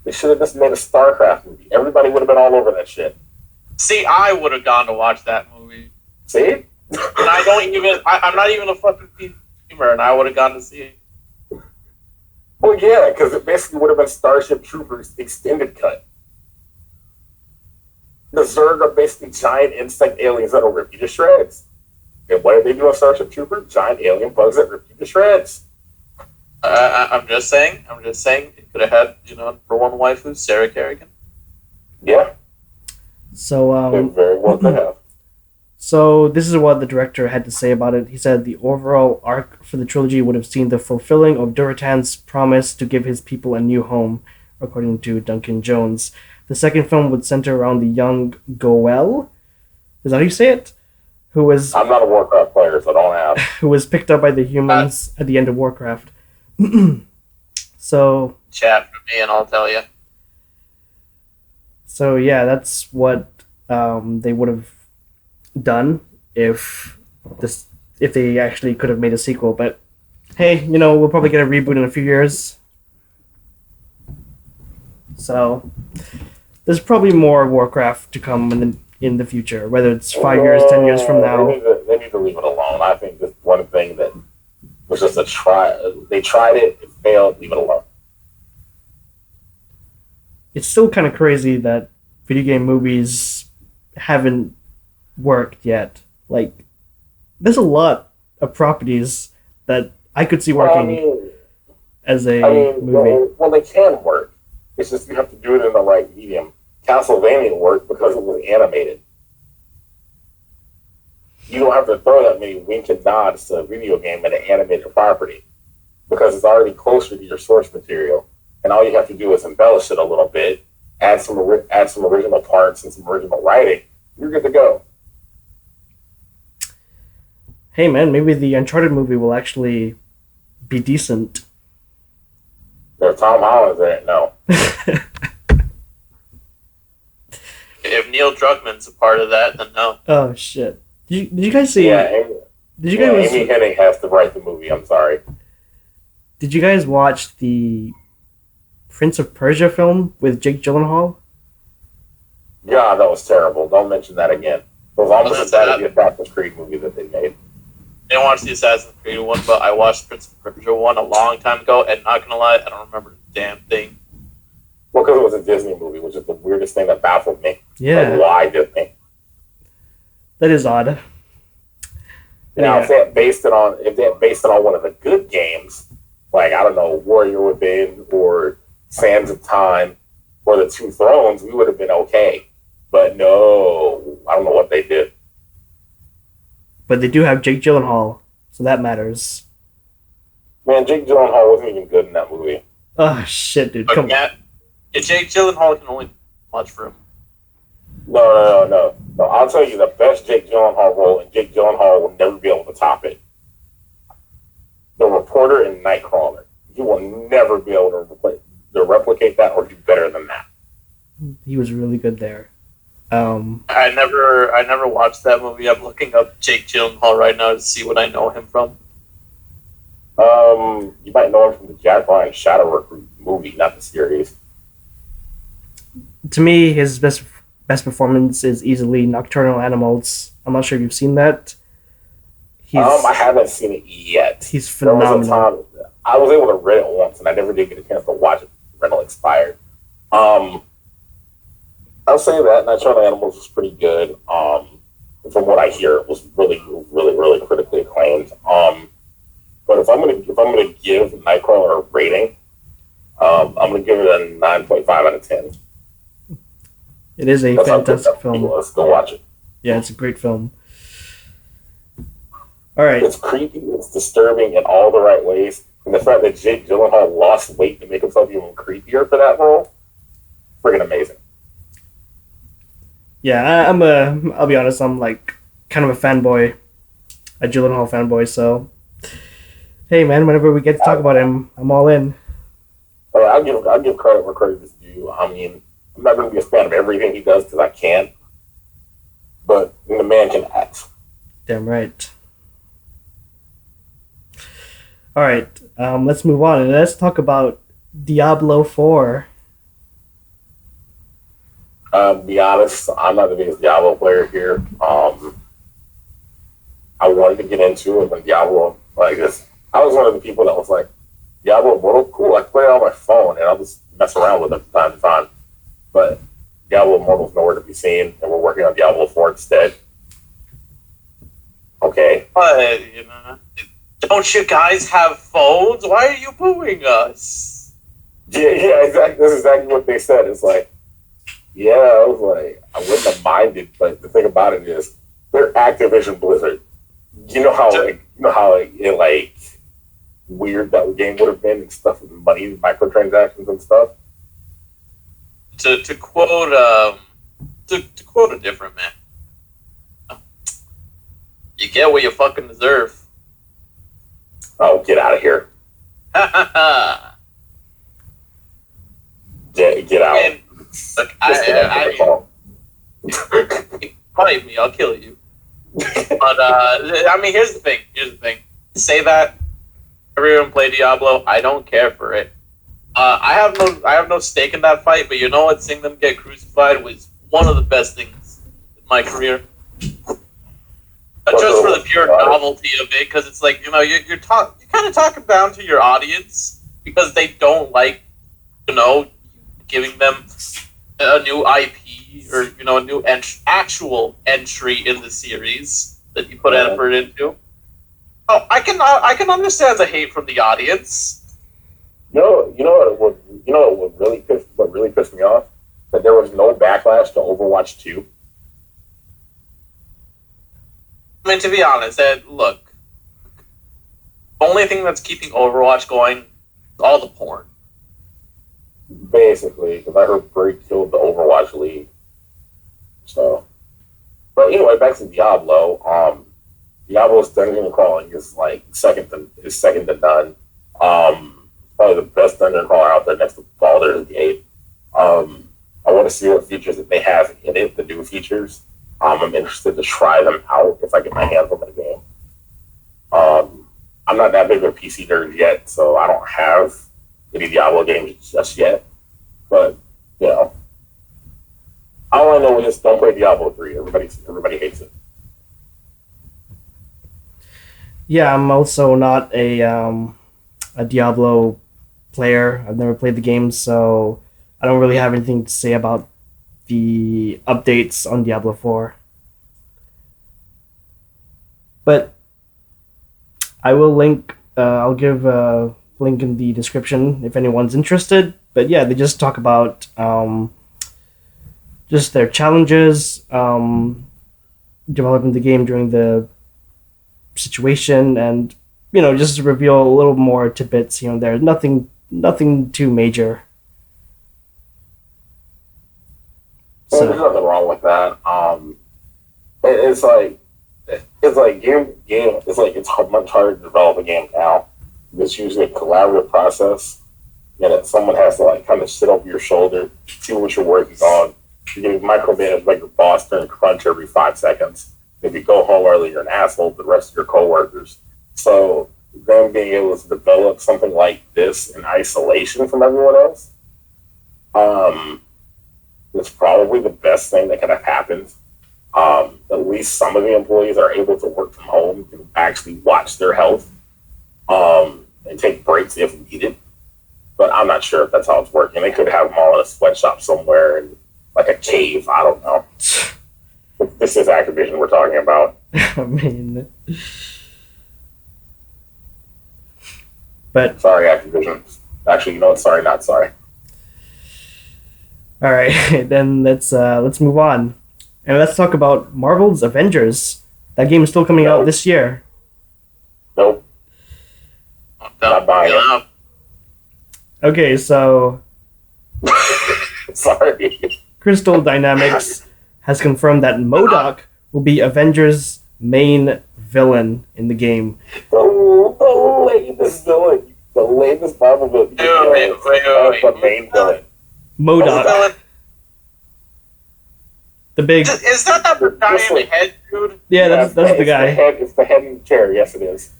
They should have just made a StarCraft movie. Everybody would have been all over that shit. See, I would have gone to watch that movie. See? And I don't even. I'm not even a fucking gamer, and I would have gone to see it. Well, yeah, because it basically would have been Starship Troopers extended cut. The Zerg are basically giant insect aliens that'll rip you to shreds. And what did they do on Starship Troopers? Giant alien bugs that rip you to shreds. I'm just saying. It could have had, number one waifu, Sarah Kerrigan. Yeah. So It very well could have. So this is what the director had to say about it. He said the overall arc for the trilogy would have seen the fulfilling of Durotan's promise to give his people a new home, according to Duncan Jones. The second film would center around the young Goel. Is that how you say it? Who was I'm not a Warcraft player, so don't ask. who was picked up by the humans at the end of Warcraft. So Chat for me, and I'll tell you. So yeah, that's what they would have done if they actually could have made a sequel. But hey, we'll probably get a reboot in a few years. So there's probably more Warcraft to come in the future, whether it's 5 years, 10 years from now. They need to leave it alone. I think this one thing that was just a try. They tried it, it failed. Leave it alone. It's still kind of crazy that video game movies haven't worked yet. Like, there's a lot of properties that I could see working as a movie. Well, they can work. It's just you have to do it in the right medium. Castlevania worked because it was animated. You don't have to throw that many wink and nods to a video game and an animated property because it's already closer to your source material. And all you have to do is embellish it a little bit, add some original parts and some original writing. You're good to go. Hey man, maybe the Uncharted movie will actually be decent. There's Tom Holland's in it. No. If Neil Druckmann's a part of that, then no. Oh shit! Did you guys see? Yeah, Amy Hennig has to write the movie. I'm sorry. Did you guys watch the Prince of Persia film with Jake Gyllenhaal? Yeah, that was terrible. Don't mention that again. It was almost as bad as the Assassin's Creed movie that they made. I didn't watch the Assassin's Creed one, but I watched Prince of Persia one a long time ago, and not gonna lie, I don't remember the damn thing. Well, because it was a Disney movie, which is the weirdest thing that baffled me. Yeah. Like, why Disney? That is odd. Now, if they had based it on one of the good games, like, I don't know, Warrior Within or Sands of Time or The Two Thrones, we would have been okay. But no, I don't know what they did. But they do have Jake Gyllenhaal, so that matters. Man, Jake Gyllenhaal wasn't even good in that movie. Oh shit, dude! But Come on. Matt, if Jake Gyllenhaal can only do much for him. No. I'll tell you the best Jake Gyllenhaal role, and Jake Gyllenhaal will never be able to top it. The Reporter in Nightcrawler. You will never be able to replicate that or do better than that. He was really good there. I never watched that movie. I'm looking up Jake Gyllenhaal right now to see what I know him from. You might know him from the Jack Ryan Shadow Recruit movie, not the series. To me, his best performance is easily Nocturnal Animals. I'm not sure if you've seen that. I haven't seen it yet. He's phenomenal. There was a time I was able to rent it once, and I never did get a chance to watch it. The rental expired. I'll say that Nocturnal Animals was pretty good. From what I hear, it was really, really, really critically acclaimed. But if I'm gonna give Nightcrawler a rating, I'm gonna give it a 9.5 out of 10. It is a fantastic film. Let's go watch it. Yeah, it's a great film. All right. It's creepy. It's disturbing in all the right ways. And the fact that Jake Gyllenhaal lost weight to make himself even creepier for that role, friggin' amazing. Yeah, I'll be honest, I'm like kind of a fanboy, a Gyllenhaal fanboy, so hey man, whenever we get to talk about him, I'm all in. I'll give credit where credit is due. I mean, I'm not going to be a fan of everything he does because I can't, but the man can act. Damn right. All right, let's move on and let's talk about Diablo 4. Be honest, I'm not the biggest Diablo player here. I wanted to get into it when Diablo, like this. I was one of the people that was like, Diablo Immortal, cool, I can play it on my phone and I'll just mess around with it from time to time. But Diablo Immortal's nowhere to be seen, and we're working on Diablo 4 instead. Okay. But, don't you guys have phones? Why are you booing us? Yeah, exactly. That's exactly what they said. It's like, yeah, I was like, I wouldn't have minded, but the thing about it is, they're Activision Blizzard. You know how weird that game would have been and stuff with money, microtransactions and stuff. To quote a different man, you get what you fucking deserve. Oh, get out of here! Get out! And, look, fight me, I'll kill you. But I mean, here's the thing. Say that everyone play Diablo. I don't care for it. I have no stake in that fight. But you know what? Seeing them get crucified was one of the best things in my career. Just for the pure novelty of it, because it's like you're kind of talking down to your audience because they don't like giving them a new IP or a new actual entry in the series that you put effort into. Oh, I can understand the hate from the audience. What really pissed me off? That there was no backlash to Overwatch 2. I mean, to be honest, look, the only thing that's keeping Overwatch going is all the porn. Basically, because I heard Brig killed the Overwatch League. So, but anyway, back to Diablo. Diablo's dungeon crawling is like second to none. Probably the best dungeon crawler out there next to Baldur's Gate. I want to see what features that they have in it, the new features. I'm interested to try them out if I get my hands on the game. I'm not that big of a PC nerd yet, so I don't have any Diablo games just yet. But all I know is don't play Diablo 3. Everybody hates it. Yeah, I'm also not a Diablo player. I've never played the game, so I don't really have anything to say about the updates on Diablo 4. But I will link, I'll give a link in the description if anyone's interested. But yeah, they just talk about just their challenges, developing the game during the situation, and just reveal a little more tidbits. There nothing too major. There's nothing wrong with that. It's like game. It's much harder to develop a game now. It's usually a collaborative process, and that someone has to like kind of sit over your shoulder, see what you're working on. You're getting micromanaged by your boss during crunch every 5 seconds. If you go home early, you're an asshole to the rest of your coworkers. So them being able to develop something like this in isolation from everyone else, it's probably the best thing that could have happened. At least some of the employees are able to work from home, can actually watch their health, and take breaks if needed. But I'm not sure if that's how it's working. They could have them all in a sweatshop somewhere in like a cave. I don't know. This is Activision we're talking about. I mean, but sorry, Activision. Actually, you know what? Sorry, not sorry. All right, then let's move on, and let's talk about Marvel's Avengers. That game is still coming out this year. Nope. Not buying it. Okay, so sorry. Crystal Dynamics has confirmed that MODOK will be Avengers' main villain in the game. The latest villain. The latest Marvel villain. Wait. The main villain. MODOK. The big... Is that guy in the head, dude? Yeah, that's the guy. It's the head in the chair. Yes, it is.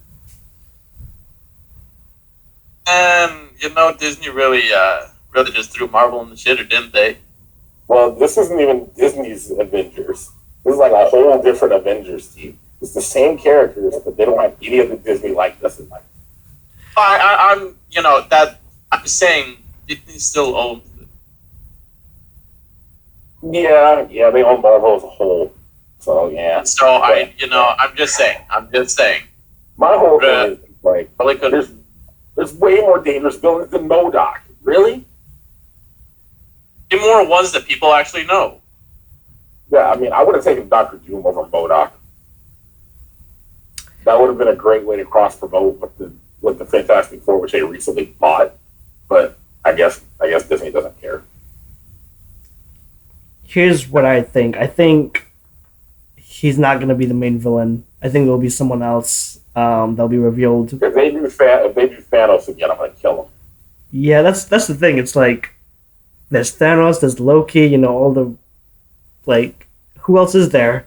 Disney really just threw Marvel in the shitter, didn't they? Well, this isn't even Disney's Avengers. This is like a whole different Avengers team. It's the same characters, but they don't have any of the Disney likeness in life. I'm saying Disney still owns it. Yeah, they own Marvel as a whole. So yeah. So I'm just saying. My whole thing is like, there's way more dangerous villains than MODOK. Really? More ones that people actually know. Yeah, I mean, I would have taken Dr. Doom over MODOK. That would have been a great way to cross promote with the Fantastic Four, which they recently bought. But I guess Disney doesn't care. Here's what I think. I think he's not going to be the main villain. I think there'll be someone else that'll be revealed. If they do Thanos again, I'm going to kill him. Yeah, that's the thing. It's like there's Thanos, there's Loki, all the who else is there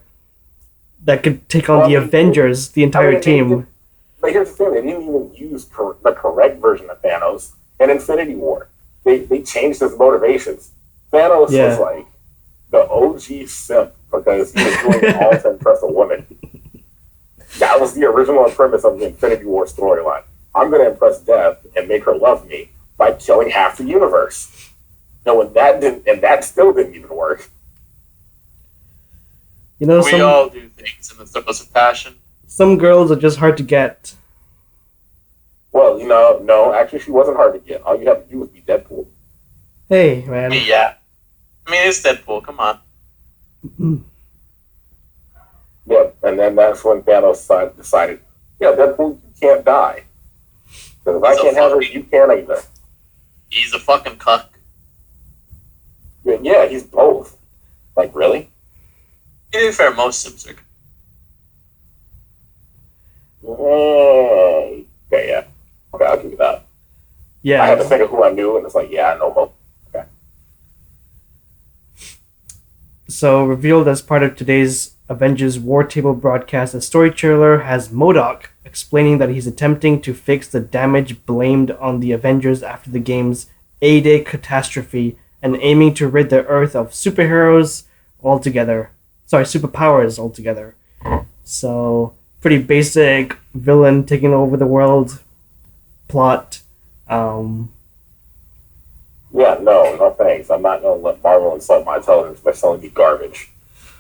that could take on the Avengers, the entire team? But here's the thing: they didn't even use the correct version of Thanos in Infinity War. They changed his motivations. Thanos was like the OG simp because he was doing it all to impress a woman. That was the original premise of the Infinity War storyline. I'm going to impress Death and make her love me by killing half the universe. And that still didn't even work. We all do things in the surplus of passion. Some girls are just hard to get. Well, no, actually she wasn't hard to get. All you have to do was be Deadpool. Hey, man. Yeah. I mean, it's Deadpool, come on. Yeah, and then that's when Thanos decided, Deadpool, you can't die. Because if I can't have her, you can't either. He's a fucking cuck. Yeah, he's both. Like, really? To be fair, most Sims are. Okay, yeah. Okay, I'll give you that. Yeah. I had to think of who I knew, and it's like, yeah, I know both. Okay. So, revealed as part of today's Avengers War Table broadcast, a story trailer has MODOK explaining that he's attempting to fix the damage blamed on the Avengers after the game's A-Day catastrophe and aiming to rid the Earth of superpowers altogether. So, pretty basic villain taking over the world plot. Yeah, no thanks. I'm not going to let Marvel insult my intelligence by selling me garbage.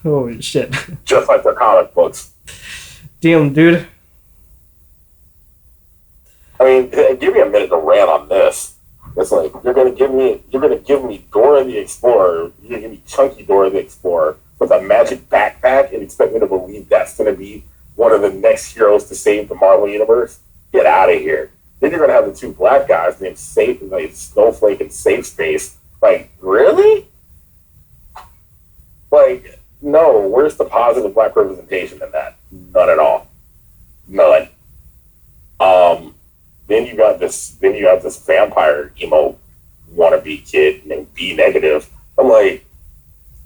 Holy shit. Just like their comic books. Damn, dude. I mean, give me a minute to rant on this. It's like you're gonna give me Dora the Explorer, you're gonna give me chunky Dora the Explorer with a magic backpack and expect me to believe that's gonna be one of the next heroes to save the Marvel universe. Get out of here. Then you're gonna have the two black guys named Safe, like Snowflake and Safe Space. Like, really? Like, no. Where's the positive black representation in that? None at all. None. Then you got this. Then you have this vampire emo wannabe kid named B Negative. I'm like,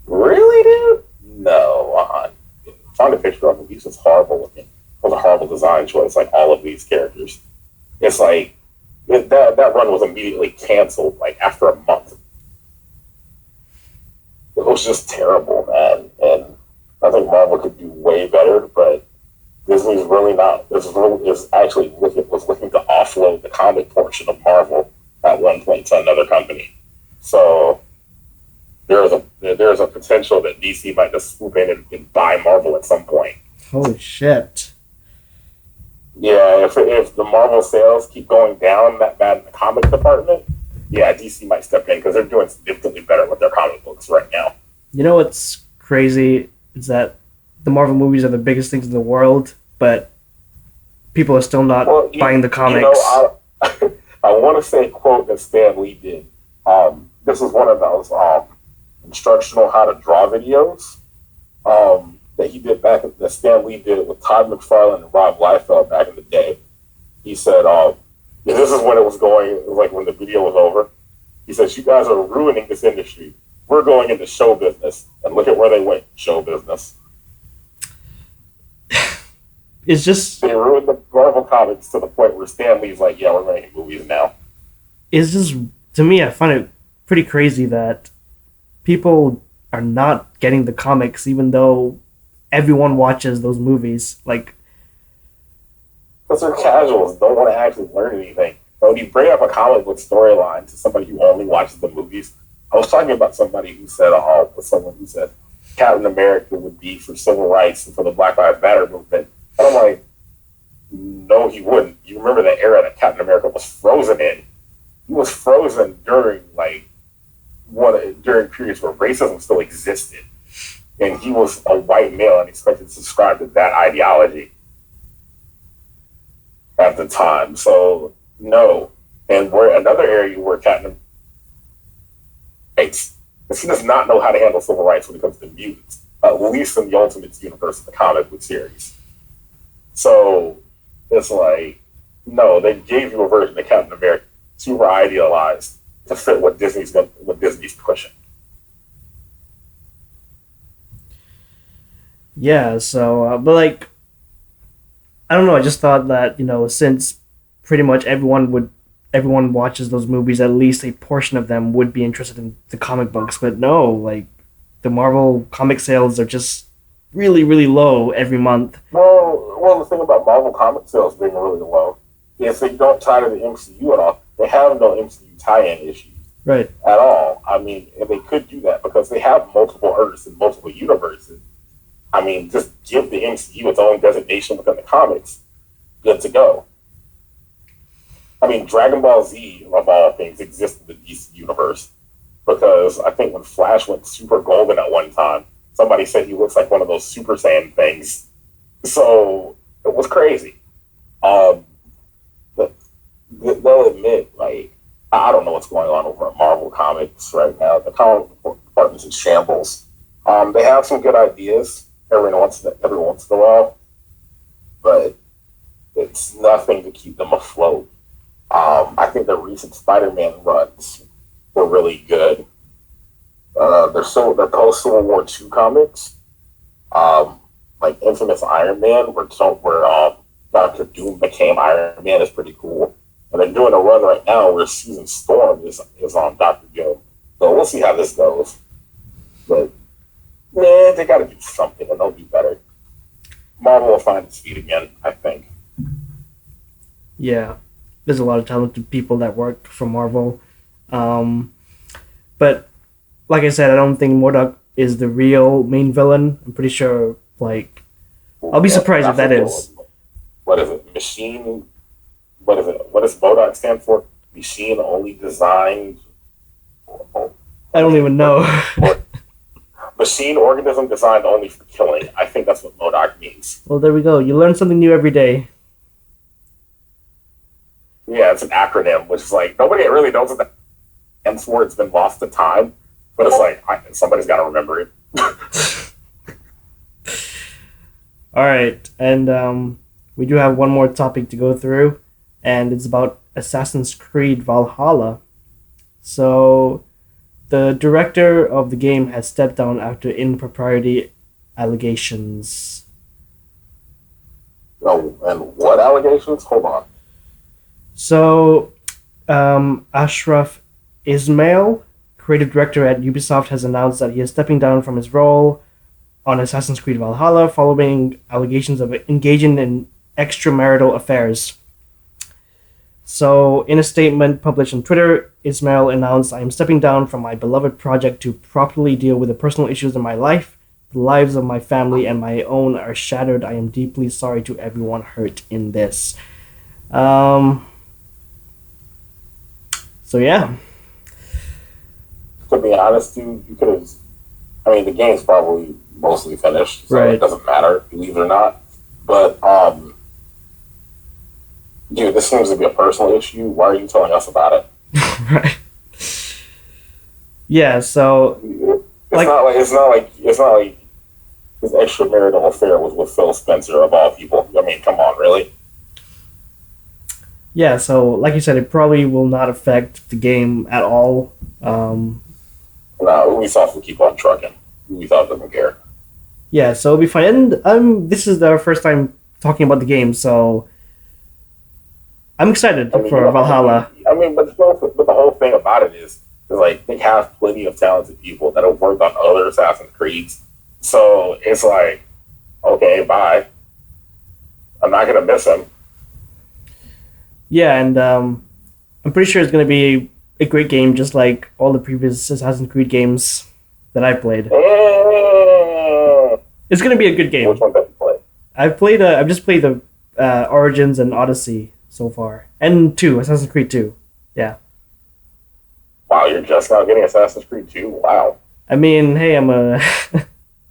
really, dude? No. Found a picture of him. He's just horrible looking. It was a horrible design choice. Like all of these characters. It's like that run was immediately canceled. Like after a month, it was just terrible, man. And I think Marvel could do way better, but Disney's really not. Is actually was looking to offload the comic portion of Marvel at one point to another company. So there's a potential that DC might just swoop in and buy Marvel at some point. Holy shit! Yeah, if the Marvel sales keep going down that bad in the comic department, yeah, DC might step in because they're doing significantly better with their comic books right now. You know what's crazy is that the Marvel movies are the biggest things in the world, but people are still not buying the comics. You know, I want to say a quote that Stan Lee did. This is one of those instructional how to draw videos that he did that Stan Lee did it with Todd McFarlane and Rob Liefeld back in the day. He said, this is when it was going, it was like when the video was over. He says, you guys are ruining this industry. We're going into show business. And look at where they went, show business. It's just... They ruined the Marvel comics to the point where Stan Lee's like, yeah, we're making movies now. It's just, to me, I find it pretty crazy that people are not getting the comics even though everyone watches those movies. Like, because they're casuals, don't want to actually learn anything. But when you bring up a comic book storyline to somebody who only watches the movies, I was talking about somebody who said, someone who said Captain America would be for civil rights and for the Black Lives Matter movement. And I'm like, no, he wouldn't. You remember the era that Captain America was frozen in? He was frozen during during periods where racism still existed, and he was a white male and expected to subscribe to that ideology at the time. So no, and we're another area where Captain rights. He does not know how to handle civil rights when it comes to mutants, at least in the Ultimates universe of the comic book series. So it's like, no, they gave you a version of Captain America super idealized to fit what Disney's pushing. yeah, so, but like, I don't know, I just thought that, since pretty much everyone watches those movies, at least a portion of them would be interested in the comic books, but no, like, the Marvel comic sales are just really, really low every month. Well, the thing about Marvel comic sales being really low is they don't tie to the MCU at all. They have no MCU tie-in issues. Right. At all. I mean, and they could do that because they have multiple Earths and multiple universes. I mean, just give the MCU its own designation within the comics. Good to go. I mean, Dragon Ball Z, of all things, exists in the DC universe. Because I think when Flash went super golden at one time, somebody said he looks like one of those Super Saiyan things. So, it was crazy. But they'll admit, like, I don't know what's going on over at Marvel Comics right now. The comic department's in shambles. They have some good ideas every once in a while, but it's nothing to keep them afloat. I think the recent Spider-Man runs were really good. They're post-Civil War II comics, like Infamous Iron Man, where Dr. Doom became Iron Man, is pretty cool. And they're doing a run right now where Susan Storm is on Dr. Doom. So we'll see how this goes. But, man, they got to do something and they'll do better. Marvel will find its feet again, I think. Yeah. There's a lot of talented people that work for Marvel. But, like I said, I don't think MODOK is the real main villain. I'm pretty sure, like... I'll be surprised if that is. What is it? Machine... What is it? What does MODOK stand for? Machine only designed... I don't even know. Machine organism designed only for killing. I think that's what MODOK means. Well, there we go. You learn something new every day. Yeah, it's an acronym, which is like nobody really knows what that stands for. It's been lost to time, but it's like somebody's got to remember it. All right, and we do have one more topic to go through, and it's about Assassin's Creed Valhalla. So, the director of the game has stepped down after impropriety allegations. Oh, and what allegations? Hold on. So, Ashraf Ismail, creative director at Ubisoft, has announced that he is stepping down from his role on Assassin's Creed Valhalla following allegations of engaging in extramarital affairs. So, in a statement published on Twitter, Ismail announced, "I am stepping down from my beloved project to properly deal with the personal issues in my life. The lives of my family and my own are shattered. I am deeply sorry to everyone hurt in this." So yeah. To be honest, dude, you could have. I mean, the game's probably mostly finished, so Right. it doesn't matter, believe it or not. But, dude, this seems to be a personal issue. Why are you telling us about it? Right. Yeah, so It's not like his extramarital affair was with Phil Spencer of all people. I mean, come on, really? yeah, so like you said, it probably will not affect the game at all. No, Ubisoft will keep on trucking. Ubisoft doesn't care. Yeah, so it'll be fine. And this is our first time talking about the game, so I'm excited for Valhalla. I mean, but the whole thing about it is like they have plenty of talented people that have worked on other Assassin's Creeds. So it's like, okay, bye. I'm not gonna miss him. Yeah, and I'm pretty sure it's going to be a great game, just like all the previous Assassin's Creed games that I played. It's going to be a good game. Which one did you play? I've just played the Origins and Odyssey so far, and Assassin's Creed 2. Yeah. Wow, you're just now getting Assassin's Creed 2? Wow. I mean, hey, I'm a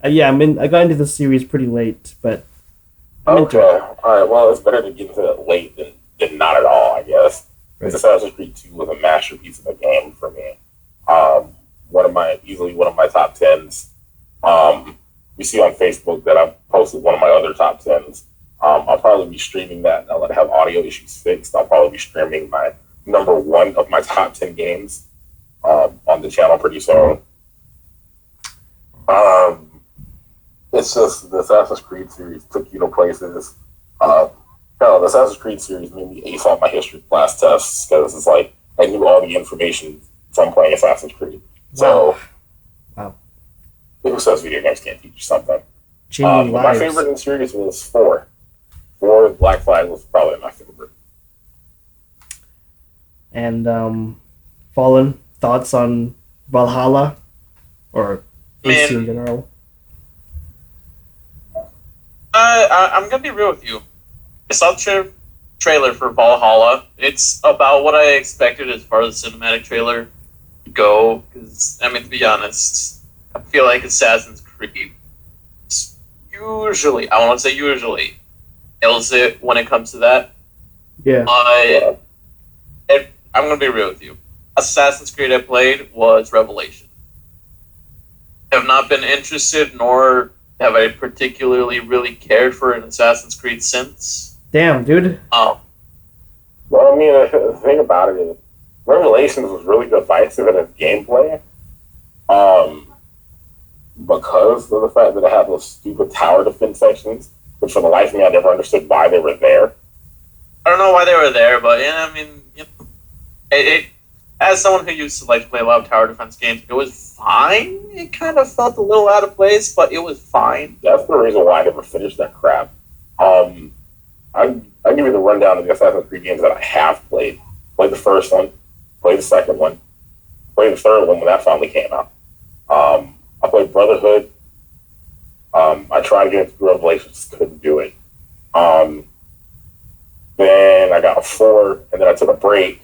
yeah. I got into the series pretty late, but I'm into it. All right. Well, it's better to get into it late than not at all, I guess. Right. Assassin's Creed 2 was a masterpiece of a game for me. Easily one of my top tens. You see on Facebook that I've posted one of my other top tens. I'll probably be streaming that now that I have audio issues fixed. I'll probably be streaming my number one of my top 10 games on the channel pretty soon. It's just the Assassin's Creed series took you to places. The Assassin's Creed series made me ace all my history class tests because it's like I knew all the information from playing Assassin's Creed. So, Wow. Who says video games can't teach you something? Changing My lives. favorite in the series was 4. 4, Black Flag was probably my favorite. And Fallen, thoughts on Valhalla or AC in general? I'm gonna be real with you. I saw the trailer for Valhalla. It's about what I expected as far as the cinematic trailer go. Because I mean, to be honest, I feel like Assassin's Creed usually, I want to say usually, nails it when it comes to that. Yeah. I'm gonna be real with you. Assassin's Creed I played was Revelation. I have not been interested, nor have I particularly really cared for an Assassin's Creed since. Damn, dude. Well, I mean, the thing about it is, Revelations was really divisive in its gameplay, because of the fact that it had those stupid tower defense sections, which for the life of me, I never understood why they were there. I don't know why they were there, but yeah, I mean, it as someone who used to like to play a lot of tower defense games, it was fine. It kind of felt a little out of place, but it was fine. That's the reason why I never finished that crap. I'll give you the rundown of the Assassin's Creed games that I have played. Played the first one, played the second one, played the third one when that finally came out. I played Brotherhood. I tried to get into Revelations, just couldn't do it. Then I got a 4, and then I took a break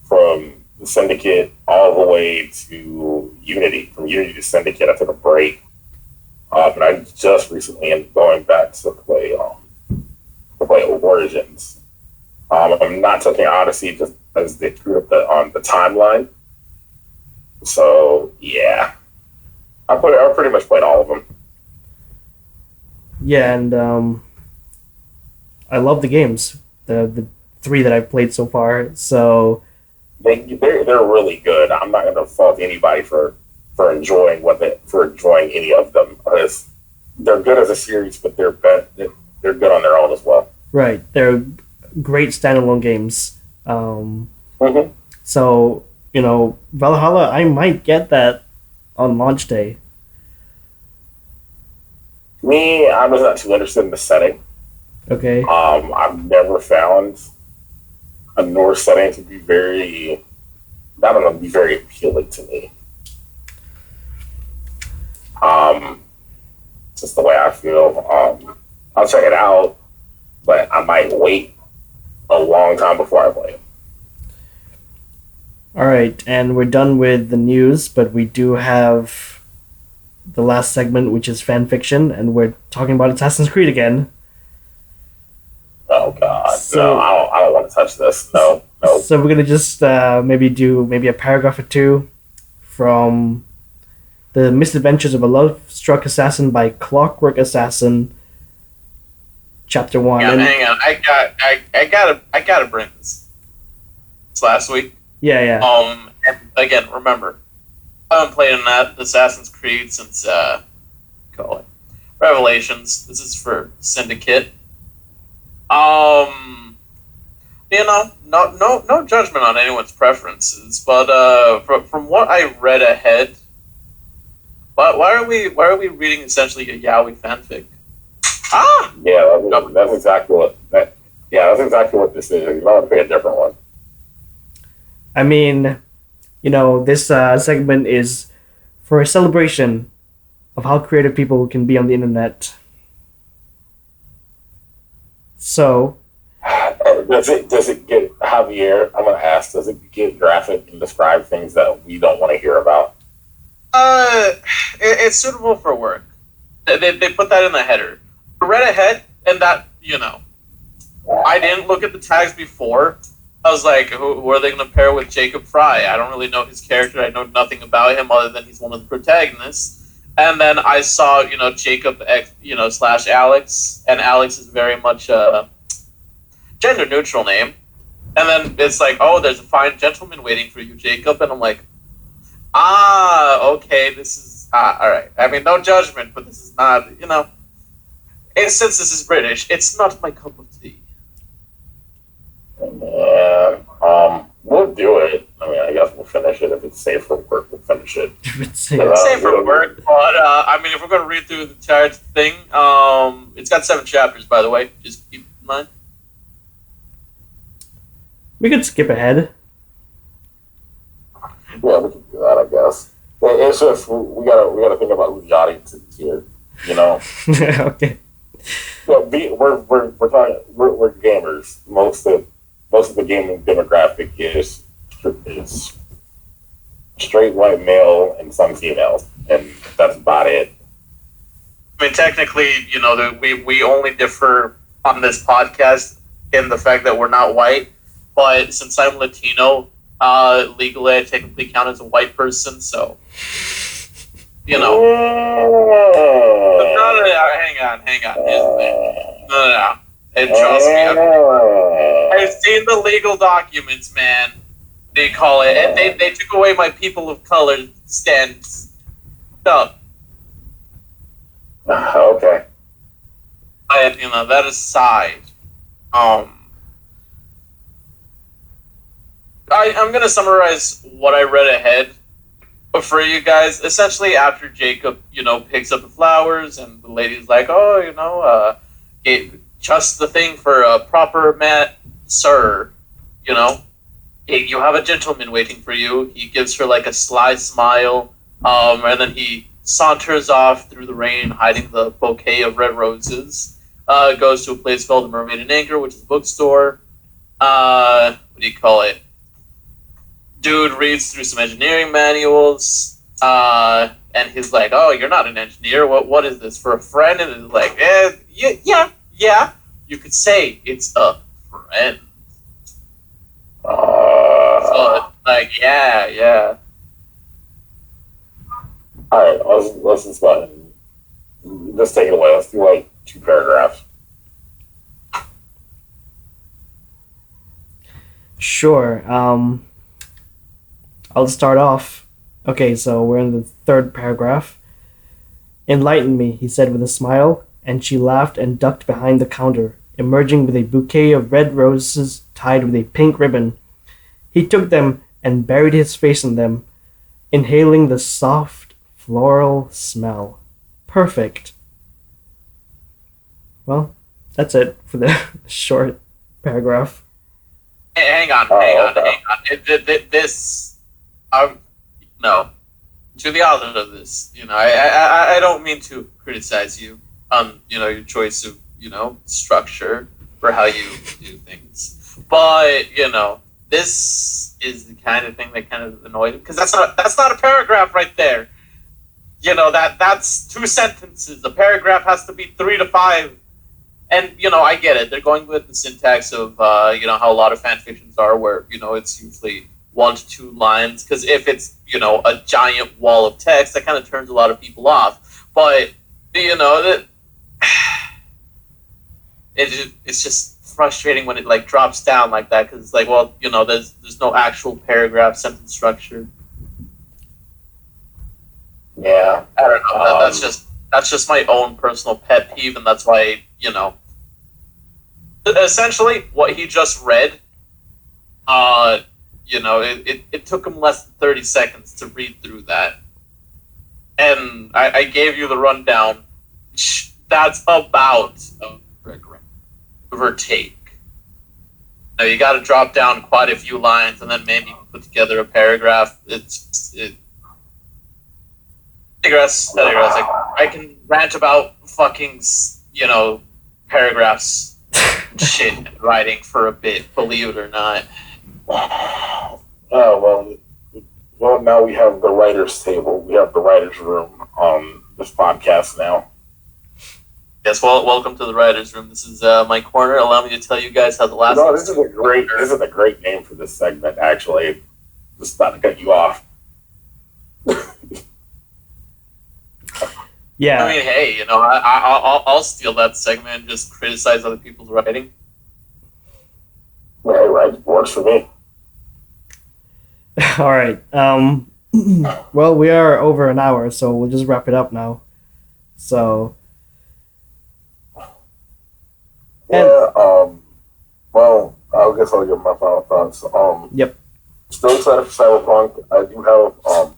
from the Syndicate all the way to Unity. From Unity to Syndicate, I took a break. And I just recently ended up going back to play Origins. I'm not touching Odyssey just as they screwed up on the timeline. So yeah, I pretty much played all of them. Yeah, and I love the games, the three that I've played so far. So They're really good. I'm not going to fault anybody for enjoying any of them, because they're good as a series, but they're good on their own as well. right, they're great standalone games. Mm-hmm. So Valhalla, I might get that on launch day. Me, I'm just not too interested in the setting. Okay. I've never found a Norse setting to be very appealing to me. Just the way I feel. I'll check it out, but I might wait a long time before I play it. All right, and we're done with the news, but we do have the last segment, which is fan fiction, and we're talking about Assassin's Creed again. Oh God, So- no! I don't want to touch this. No. So we're gonna just maybe do a paragraph or two from the Misadventures of a Love-Struck Assassin by Clockwork Assassin, Chapter 1. Yeah, And- hang on. I gotta bring this. It's last week. yeah. And again, remember, I haven't played in that Assassin's Creed since call it Revelations. This is for Syndicate. No judgment on anyone's preferences, but from what I read ahead, why are we reading essentially a yaoi fanfic? Yeah, that's exactly what that. Yeah, that's exactly what this is. You might want to pick a different one. I mean, this segment is for a celebration of how creative people can be on the internet. So, Does it get, Javier? I'm gonna ask. Does it get graphic and describe things that we don't want to hear about? It's suitable for work. They put that in the header. I read ahead, and that I didn't look at the tags before. I was like, who are they going to pair with Jacob Fry? I don't really know his character. I know nothing about him other than he's one of the protagonists. And then I saw, Jacob, slash Alex, and Alex is very much a gender neutral name. And then it's like, oh, there's a fine gentleman waiting for you, Jacob. And I'm like, okay, this is all right. I mean, no judgment, but this is not, since this is British, it's not my cup of tea. Yeah, we'll do it. I mean, I guess we'll finish it if it's safe for work. We'll finish it. it's Safe for work, but if we're gonna read through the entire thing, it's got 7 chapters, by the way. Just keep in mind. we could skip ahead. Yeah, we can do that, I guess. It's just we gotta think about who the audience is here. Okay. We're talking. We're gamers. Most of the gaming demographic is straight white male and some females, and that's about it. I mean, technically, we only differ on this podcast in the fact that we're not white, but since I'm Latino, legally I technically count as a white person, so No, hang on. Here's the thing. No. And trust me, I've seen the legal documents, man. They call it, and they took away my people of color stance. No. Okay. That aside, I'm gonna summarize what I read ahead for you guys. Essentially, after Jacob, picks up the flowers, and the lady's like, just the thing for a proper man, sir. You have a gentleman waiting for you. He gives her like a sly smile, and then he saunters off through the rain, hiding the bouquet of red roses. Goes to a place called the Mermaid and Anchor, which is a bookstore. What do you call it? Dude reads through some engineering manuals, and he's like, "Oh, you're not an engineer. What is this for a friend?" And it's like, yeah. You could say it's a friend. So like, yeah. All right, let's just go ahead and just take it away. Let's do like 2 paragraphs. Sure. I'll start off. Okay, so we're in the third paragraph. Enlighten me, he said with a smile, and she laughed and ducked behind the counter, emerging with a bouquet of red roses tied with a pink ribbon. He took them and buried his face in them, inhaling the soft, floral smell. Perfect. Well, that's it for the short paragraph. Hang on. This, no. To the author of this, I don't mean to criticize you on, your choice of, structure for how you do things, but this is the kind of thing that kind of annoyed him because that's not a paragraph right there. That's 2 sentences. A paragraph has to be 3 to 5. And, I get it. They're going with the syntax of, how a lot of fan fictions are where, it's usually 1 to 2 lines. Because if it's, a giant wall of text, that kind of turns a lot of people off. But, that it's just frustrating when it, like, drops down like that. Because it's like, well, there's no actual paragraph sentence structure. Yeah. I don't know. That's just my own personal pet peeve, and that's why, essentially what he just read, it took him less than 30 seconds to read through that. And I gave you the rundown. That's about a paragraph, give or take. Now you got to drop down quite a few lines, and then maybe put together a paragraph. Digress. Like, I can rant about fucking, paragraphs shit and writing for a bit, believe it or not. Oh, well, now we have the writer's table. We have the writer's room on this podcast now. Yes, well, welcome to the writer's room. This is my corner. Allow me to tell you guys how the last... No, this is a great name for this segment, actually. Just about to cut you off. Yeah. I mean, hey, I'll steal that segment and just criticize other people's writing. Yeah, right. Works for me. All right. Well, we are over an hour, so we'll just wrap it up now. So. Yeah. Well, I guess I'll give my final thoughts. Yep. Still excited for Cyberpunk. I do have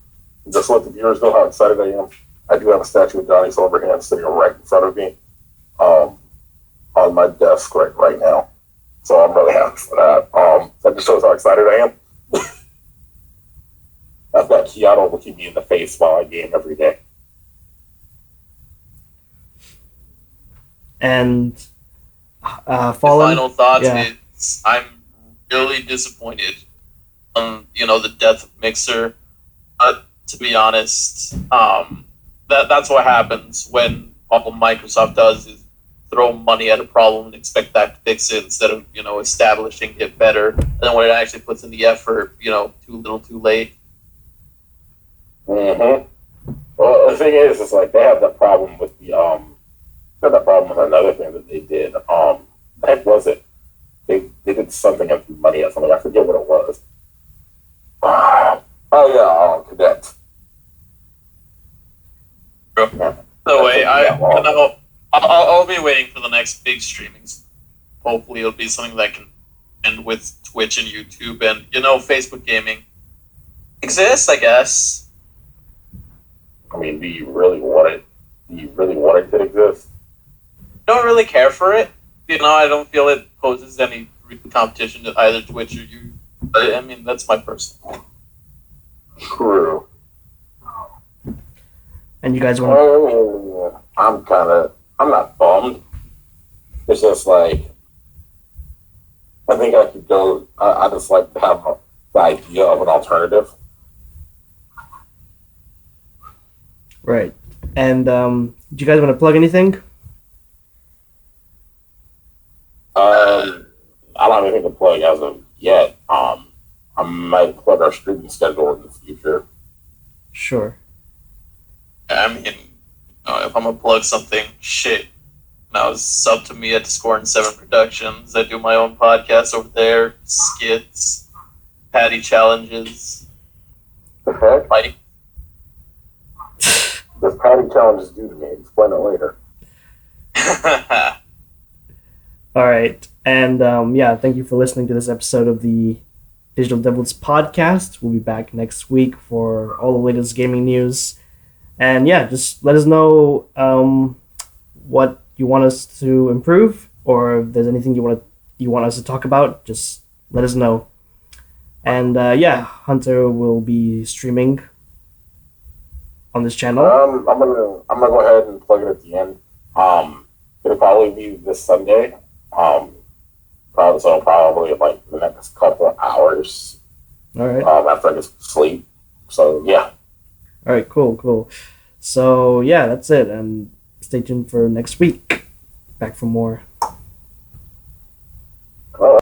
just to let the viewers know how excited I am. I do have a statue of Johnny Silverhand sitting right in front of me, on my desk right now. So I'm really happy for that. That just shows how excited I am. I've got Keanu looking me in the face while I game every day. And Fallen. Final thoughts Yeah. is I'm really disappointed on the death of Mixer. But to be honest, that's what happens when all Microsoft does is throw money at a problem and expect that to fix it instead of establishing it better. And then when it actually puts in the effort, too little, too late. Mm-hmm. Well, the thing is, it's like they have that problem with the they had that problem with another thing that they did. The heck was it? They did something and threw money at something. I forget what it was. Oh yeah, Cadet. No way. I'll be waiting for the next big streamings. Hopefully, it'll be something that can end with Twitch and YouTube and Facebook gaming exists, I guess. I mean, do you really want it? Do you really want it to exist? Don't really care for it. I don't feel it poses any competition to either Twitch or you. I mean, that's my personal. True. And you guys want to... I'm not bummed. It's just like, I think I could go, I just like to have the idea of an alternative. Right. And do you guys want to plug anything? I don't have anything to plug as of yet. I might plug our streaming schedule in the future. Sure. I mean, if I'm gonna plug something, shit. Now sub to me at Discord and 7 Productions. I do my own podcast over there, skits, patty challenges, The heck? fighting. This patty challenge is due to me. Explain it later. All right. And yeah, thank you for listening to this episode of the Digital Devils podcast. We'll be back next week for all the latest gaming news. And yeah, just let us know what you want us to improve, or if there's anything you want us to talk about. Just let us know. And yeah, Hunter will be streaming on this channel. I'm gonna go ahead and plug it at the end. It'll probably be this Sunday. Probably like the next couple of hours. All right. After I get some sleep. So yeah. All right. Cool. So yeah, that's it. And stay tuned for next week. Back for more.